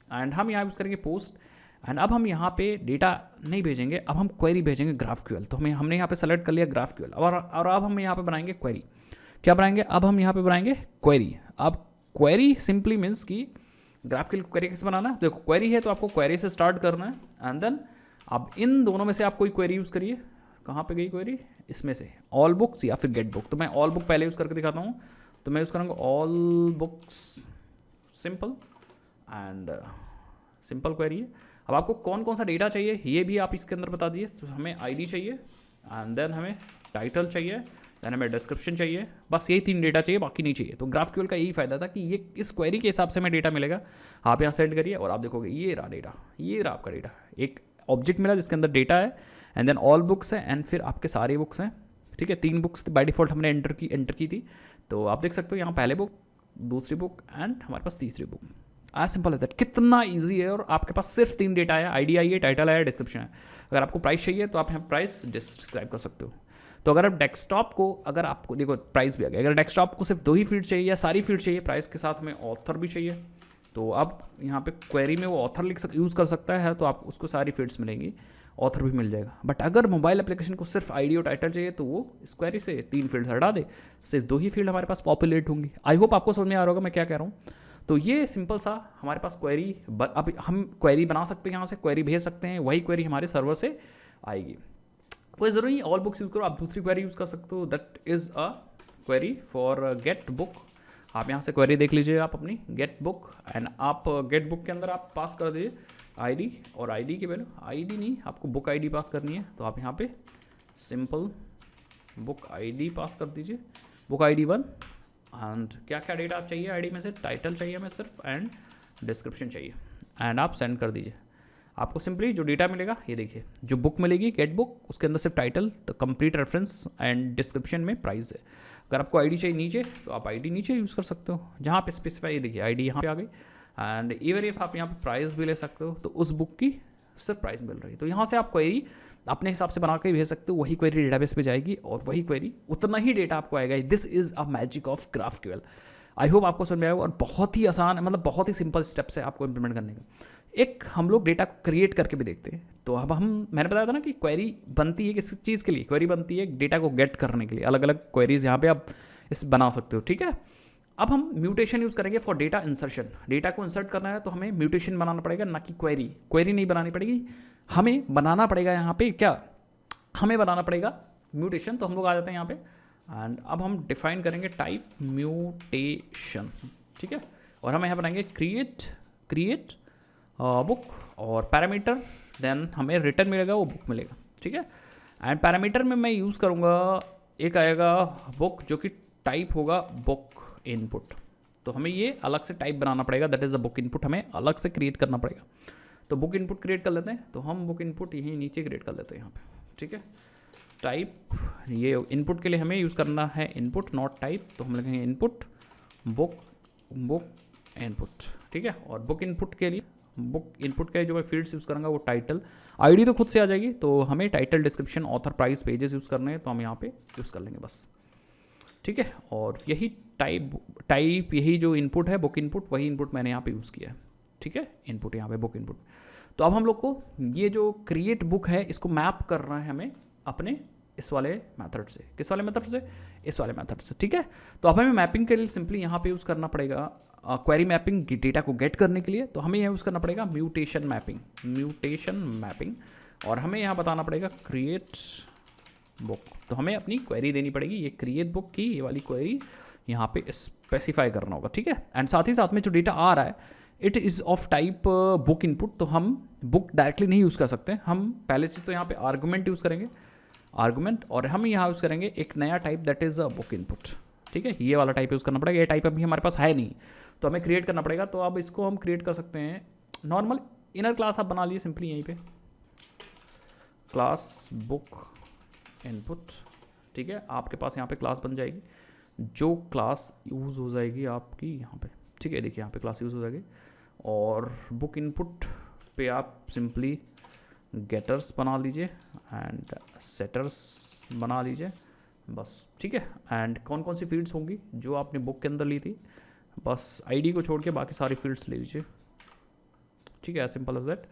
एंड हम यहाँ यूज़ करेंगे पोस्ट। एंड अब हम यहाँ पे डेटा नहीं भेजेंगे, अब हम क्वेरी भेजेंगे ग्राफक्यूएल। तो हमने यहाँ पे सेलेक्ट कर लिया ग्राफक्यूएल, और अब हम यहाँ पे बनाएंगे क्वेरी। क्या बनाएंगे, अब हम यहाँ पे बनाएंगे क्वेरी। अब क्वेरी सिंपली मीन्स कि ग्राफक्यूएल को क्वेरी कैसे बनाना है, देखो क्वेरी है तो आपको क्वेरी से स्टार्ट करना है। एंड देन अब इन दोनों में से आप कोई क्वेरी यूज़ करिए। कहाँ पे गई क्वेरी, इसमें से ऑल बुक्स या फिर गेट बुक। तो मैं ऑल बुक पहले यूज़ करके दिखाता हूँ। तो मैं यूज़ करूँगा all books, simple and simple query है। अब आपको कौन कौन सा डेटा चाहिए ये भी आप इसके अंदर बता दीजिए। तो हमें आईडी चाहिए, एंड देन हमें टाइटल चाहिए, देन हमें डिस्क्रिप्शन चाहिए, बस यही 3 डेटा चाहिए, बाकी नहीं चाहिए। तो ग्राफक्यूएल का यही फायदा था कि ये इस क्वेरी के हिसाब से हमें डेटा मिलेगा। आप यहाँ सेंड करिए और आप देखोगे ये रहा डेटा, ये रहा आपका डेटा। एक ऑब्जेक्ट मिला जिसके अंदर डेटा है, एंड देन ऑल बुक्स है, एंड फिर आपके सारे बुक्स हैं, ठीक है। 3 बुक्स बाय डिफॉल्ट हमने एंटर की थी। तो आप देख सकते हो यहाँ पहले बुक, दूसरी बुक एंड हमारे पास तीसरी book. As simple as that, कितना ईजी है। और आपके पास सिर्फ 3 डेटा है, आईडी आई है, टाइटल है, डिस्क्रिप्शन है। अगर आपको प्राइस चाहिए तो आप यहाँ प्राइस डिस्क्राइब कर सकते हो। तो अगर आप डेस्कटॉप को, अगर आपको देखो प्राइस भी आ गया, अगर डेस्कटॉप को सिर्फ 2 ही फील्ड चाहिए या सारी फील्ड चाहिए, प्राइस के साथ में ऑथर भी चाहिए, तो अब यहाँ पे क्वेरी में वो ऑथर यूज़ कर सकता है, तो आप उसको सारी फील्ड्स मिलेंगी, ऑथर भी मिल जाएगा। बट अगर मोबाइल एप्लीकेशन को सिर्फ आईडी और टाइटल चाहिए तो वो इस क्वेरी से 3 फील्ड हटा दे, सिर्फ 2 ही फील्ड हमारे पास पॉपुलेट होंगी। आई होप आपको समझ में आ रहा होगा मैं क्या कह रहा हूँ। तो ये सिंपल सा हमारे पास क्वेरी, अब हम क्वेरी बना सकते हैं, यहाँ से क्वेरी भेज सकते हैं, वही क्वेरी हमारे सर्वर से आएगी। कोई ज़रूरी नहीं ऑल बुक्स यूज़ करो, आप दूसरी क्वेरी यूज़ कर सकते हो, that is a query for get book. आप यहाँ से क्वेरी देख लीजिए आप अपनी गेट बुक, एंड आप गेट बुक के अंदर आप पास कर दीजिए आईडी, और आईडी की वैल्यू, आईडी नहीं आपको बुक आईडी पास करनी है, तो आप यहाँ पे सिंपल बुक आईडी पास कर दीजिए, बुक आईडी 1। एंड क्या क्या डेटा चाहिए आईडी में से, टाइटल चाहिए हमें सिर्फ, एंड डिस्क्रिप्शन चाहिए, एंड आप सेंड कर दीजिए। आपको सिंपली जो डेटा मिलेगा ये देखिए, जो बुक मिलेगी गेट बुक, उसके अंदर सिर्फ title, the complete reference and description में प्राइस है। अगर आपको आईडी चाहिए नीचे, तो आप आईडी नीचे यूज़ कर सकते हो, जहाँ पे स्पेसिफाई, ये देखिए आईडी यहाँ पे आ गई, एंड इवन इफ आप यहाँ पे प्राइस भी ले सकते हो, तो उस बुक की सिर्फ प्राइस मिल रही है। तो यहाँ से आप क्वेरी अपने हिसाब से बना के भेज सकते हो, वही क्वेरी डेटाबेस पे जाएगी और वही क्वेरी उतना ही डेटा आपको आएगा। This is a magic of GraphQL। I hope आपको समझ में आएगा, और बहुत ही आसान है, मतलब बहुत ही सिंपल स्टेप्स है आपको इंप्लीमेंट करने का। एक हम लोग डेटा को क्रिएट करके भी देखते हैं। तो अब मैंने बताया था ना कि क्वेरी बनती है किस चीज़ के लिए, क्वेरी बनती है डेटा को गेट करने के लिए। अलग अलग क्वेरीज यहाँ पे आप इस बना सकते हो, ठीक है। अब हम म्यूटेशन यूज़ करेंगे फॉर डेटा इंसर्शन। डेटा को इंसर्ट करना है तो हमें म्यूटेशन बनाना पड़ेगा, ना कि क्वेरी नहीं बनानी पड़ेगी, हमें बनाना पड़ेगा यहाँ पे क्या, हमें बनाना पड़ेगा म्यूटेशन। तो हम लोग आ जाते हैं यहाँ पे, एंड अब हम डिफाइन करेंगे टाइप म्यूटेशन, ठीक है। और हम यहाँ बनाएंगे क्रिएट बुक, और पैरामीटर, देन हमें रिटर्न मिलेगा, वो बुक मिलेगा, ठीक है। एंड पैरामीटर में मैं यूज़ करूँगा, एक आएगा बुक जो कि टाइप होगा बुक इनपुट। तो हमें ये अलग से टाइप बनाना पड़ेगा, that is a book input, हमें अलग से क्रिएट करना पड़ेगा। तो बुक इनपुट क्रिएट कर लेते हैं, तो हम बुक इनपुट यहीं नीचे क्रिएट कर लेते हैं यहाँ पे, ठीक है। टाइप, ये इनपुट के लिए हमें यूज़ करना है इनपुट, नॉट टाइप, तो हम लिखेंगे इनपुट बुक इनपुट, ठीक है। और बुक इनपुट के लिए, बुक इनपुट के जो मैं फील्ड्स यूज़ करूँगा वो टाइटल, आईडी तो खुद से आ जाएगी, तो हमें title, description, author, price, pages use करने हैं, तो हम यहाँ पे यूज़ कर लेंगे बस, ठीक है। और यही टाइप यही जो इनपुट है बुक इनपुट, वही इनपुट मैंने यहाँ पे यूज़ किया है, ठीक है। इनपुट यहाँ पे बुक इनपुट। तो अब हम लोग को ये जो क्रिएट बुक है इसको मैप करना है हमें अपने इस वाले मेथड से। किस वाले मेथड से? इस वाले मेथड से, ठीक है। तो अब हमें मैपिंग के लिए सिंपली यहाँ पे यूज़ करना पड़ेगा क्वेरी मैपिंग, डेटा को गेट करने के लिए। तो हमें यहाँ यूज़ करना पड़ेगा म्यूटेशन मैपिंग, और हमें यहाँ बताना पड़ेगा क्रिएट बुक। तो हमें अपनी क्वेरी देनी पड़ेगी, ये क्रिएट बुक की ये वाली क्वेरी यहाँ पे स्पेसिफाई करना होगा, ठीक है। एंड साथ ही साथ में जो डेटा आ रहा है it is of type book input, तो हम बुक डायरेक्टली नहीं यूज़ कर सकते। हम पहले चीज़ तो यहाँ पे आर्गूमेंट यूज़ करेंगे, आर्गूमेंट, और हम यहाँ यूज़ करेंगे एक नया type that is a book input, ठीक है। ये वाला टाइप यूज़ करना पड़ेगा, ये टाइप अभी हमारे पास है नहीं, तो हमें क्रिएट करना पड़ेगा। तो अब इसको हम क्रिएट कर सकते हैं, नॉर्मल इनर क्लास आप बना लिए सिंपली यहीं पे, क्लास बुक इनपुट, ठीक है। आपके पास यहाँ पे क्लास बन जाएगी, जो क्लास यूज़ हो जाएगी आपकी यहाँ पे, ठीक है। देखिए यहाँ पे क्लास यूज़ हो जाएगी, और बुक इनपुट पे आप सिंपली गेटर्स बना लीजिए एंड सेटर्स बना लीजिए बस, ठीक है। एंड कौन कौन सी फील्ड्स होंगी जो आपने बुक के अंदर ली थी, बस आईडी को छोड़ के बाकी सारी फील्ड्स ले लीजिए, ठीक है, सिंपल एज दैट।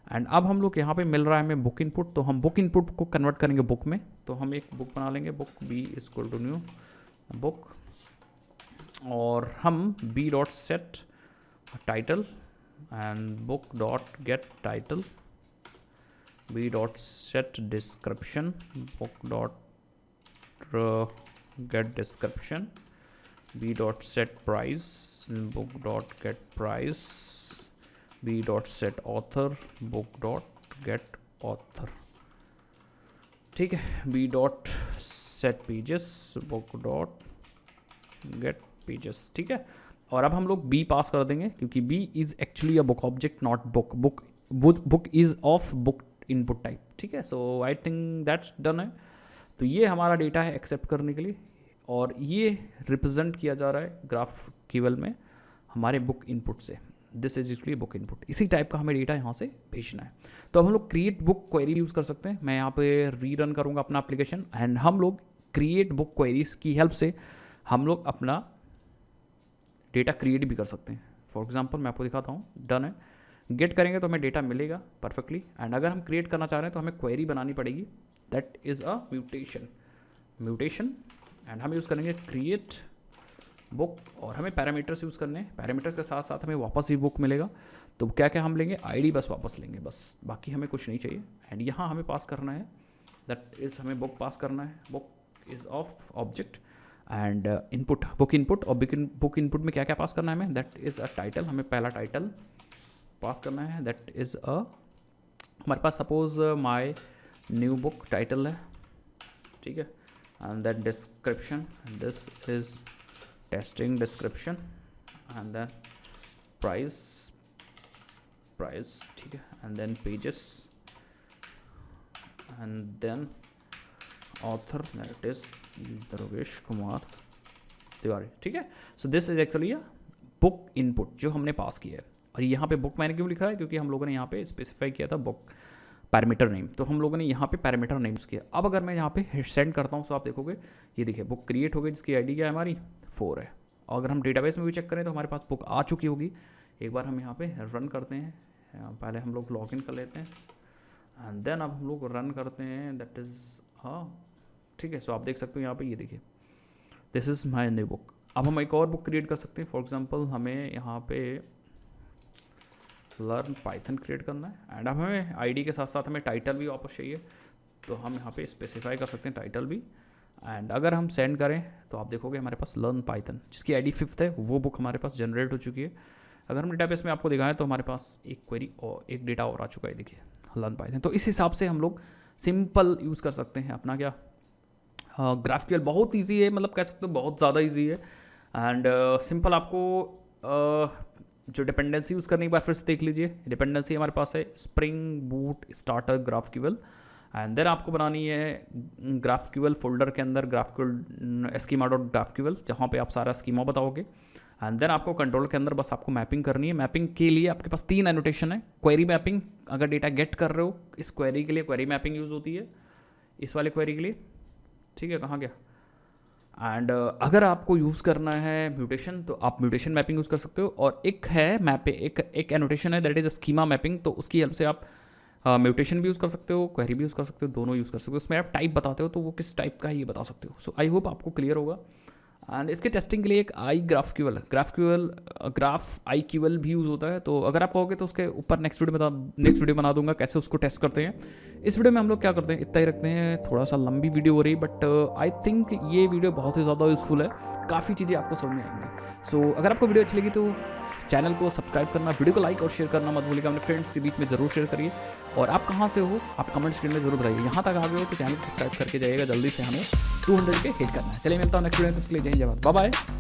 एंड अब हम लोग यहाँ पे मिल रहा है हमें बुक इनपुट, तो हम बुक इनपुट को कन्वर्ट करेंगे बुक में। तो हम एक बुक बना लेंगे, book B equal to new book, और हम B dot set title and book dot get title, B dot set description, book dot get description, B dot set price, book dot get price, B dot set author, book dot get author, ठीक है। B dot set pages, book dot get pages, ठीक है। और अब हम लोग बी पास कर देंगे, क्योंकि B is actually a book object, not book is of book input type, ठीक है। So I think that's done है। तो ये हमारा डेटा है एक्सेप्ट करने के लिए, और ये रिप्रेजेंट किया जा रहा है GraphQL में हमारे बुक इनपुट से। This is actually book input. इसी टाइप का हमें डेटा यहाँ से भेजना है। तो अब हम लोग क्रिएट बुक क्वेरी यूज़ कर सकते हैं। मैं यहाँ पे रीरन करूँगा अपना एप्लीकेशन एंड हम लोग क्रिएट बुक क्वेरीज की हेल्प से हम लोग अपना डेटा क्रिएट भी कर सकते हैं। फॉर एग्जाम्पल मैं आपको दिखाता हूँ, डन है, गेट करेंगे तो हमें डेटा मिलेगा परफेक्टली। एंड अगर हम क्रिएट करना चाह रहे हैं तो हमें क्वेरी बनानी पड़ेगी, that is a mutation and हम यूज़ करेंगे क्रिएट बुक और हमें पैरामीटर्स यूज़ करने हैं। पैरामीटर्स के साथ साथ हमें वापस भी बुक मिलेगा। तो क्या क्या हम लेंगे, आईडी बस वापस लेंगे, बस बाकी हमें कुछ नहीं चाहिए। एंड यहाँ हमें पास करना है, दैट इज़ हमें बुक पास करना है, book is of object and input book input. और बुक इनपुट में क्या क्या पास करना है हमें, दैट इज़ अ टाइटल, हमें पहला टाइटल पास करना है, दैट इज़ अ हमारे पास suppose my new book title है, ठीक है। And then description, this is testing description and then price, ठीक है। And then pages and then author, that is Darvesh Kumar Tiwari, ठीक है। So this is actually a book input जो हमने पास किया है। और यहाँ पे बुक मैंने क्यों लिखा है, क्योंकि हम लोगों ने यहाँ पे स्पेसिफाई किया था बुक पैरामीटर नेम, तो हम लोगों ने यहाँ पे पैरामीटर नेम यूज़ किया। अब अगर मैं यहाँ पे सेंड करता हूँ तो आप देखोगे ये देखिए बुक क्रिएट हो गई, जिसकी आईडी क्या है हमारी 4 है। और अगर हम डेटाबेस में भी चेक करें तो हमारे पास बुक आ चुकी होगी। एक बार हम यहाँ पे रन करते हैं, पहले हम लोग लॉगिन कर लेते हैं एंड देन अब हम लोग रन करते हैं, दैट इज़ हाँ, ठीक है। सो आप देख सकते हो यहाँ पे, ये देखिए this is my new book. अब हम एक और बुक क्रिएट कर सकते हैं। फॉर एग्जांपल हमें यहाँ पे लर्न पाइथन क्रिएट करना है एंड अब हमें आईडी के साथ साथ हमें टाइटल भी वापस चाहिए, तो हम यहाँ पे स्पेसिफाई कर सकते हैं टाइटल भी। एंड अगर हम सेंड करें तो आप देखोगे हमारे पास लर्न पाइथन जिसकी आईडी 5 है, वो बुक हमारे पास जनरेट हो चुकी है। अगर हम डेटाबेस में आपको दिखाएं तो हमारे पास एक क्वेरी और एक डेटा और आ चुका है, देखिए लर्न पाइथन। तो इस हिसाब से हम लोग सिंपल यूज़ कर सकते हैं अपना क्या ग्राफक्यूएल। बहुत ईजी है, मतलब कह सकते हो बहुत ज़्यादा ईजी है एंड सिंपल। आपको जो डिपेंडेंसी यूज़ करने के बाद फिर से देख लीजिए, डिपेंडेंसी हमारे पास है spring boot starter GraphQL and then आपको बनानी है ग्राफक्यूएल फोल्डर के अंदर ग्राफक्यूएल स्कीमा डॉट ग्राफक्यूएल, जहाँ पे आप सारा स्कीमा बताओगे। एंड देन आपको कंट्रोल के अंदर बस आपको मैपिंग करनी है। मैपिंग के लिए आपके पास 3 एनोटेशन है। क्वेरी मैपिंग, अगर डेटा गेट कर रहे हो इस क्वेरी के लिए क्वेरी मैपिंग यूज़ होती है, इस वाले क्वेरी के लिए, ठीक है। कहाँ गया, एंड अगर आपको यूज़ करना है म्यूटेशन तो आप म्यूटेशन मैपिंग यूज़ कर सकते हो। और एक है एक एनोटेशन है, दैट इज़ स्कीमा मैपिंग, तो उसकी हेल्प से आप म्यूटेशन भी यूज़ कर सकते हो, क्वेरी भी यूज़ कर सकते हो, दोनों यूज़ कर सकते हो। उसमें आप टाइप बताते हो तो वो किस टाइप का है ये बता सकते हो। सो आई होप आपको क्लियर होगा। एंड इसके टेस्टिंग के लिए एक ग्राफ आई क्यूएल भी यूज़ होता है। तो अगर आप कहोगे तो उसके ऊपर नेक्स्ट वीडियो बना दूंगा कैसे उसको टेस्ट करते हैं। इस वीडियो में हम लोग क्या करते हैं, इतना ही रखते हैं, थोड़ा सा लंबी वीडियो हो रही, बट आई थिंक ये वीडियो बहुत ही ज़्यादा यूज़फुल है, काफ़ी चीज़ें आपको समझ में आएंगी। सो अगर आपको वीडियो अच्छी लगी तो चैनल को सब्सक्राइब करना, वीडियो को लाइक और शेयर करना मत भूलिएगा। अपने फ्रेंड्स के बीच में ज़रूर शेयर करिए। और आप कहाँ से हो आप कमेंट स्क्रीन में जरूर बताइए। यहाँ तक आ गए हो तो चैनल को सब्सक्राइब करके जाइएगा, जल्दी से हमें 200 के हिट करना है। चलिए मिलता हूँ नेक्स्ट वीडियो में, तब के लिए जय हिंद, जय भारत, बाय बाय।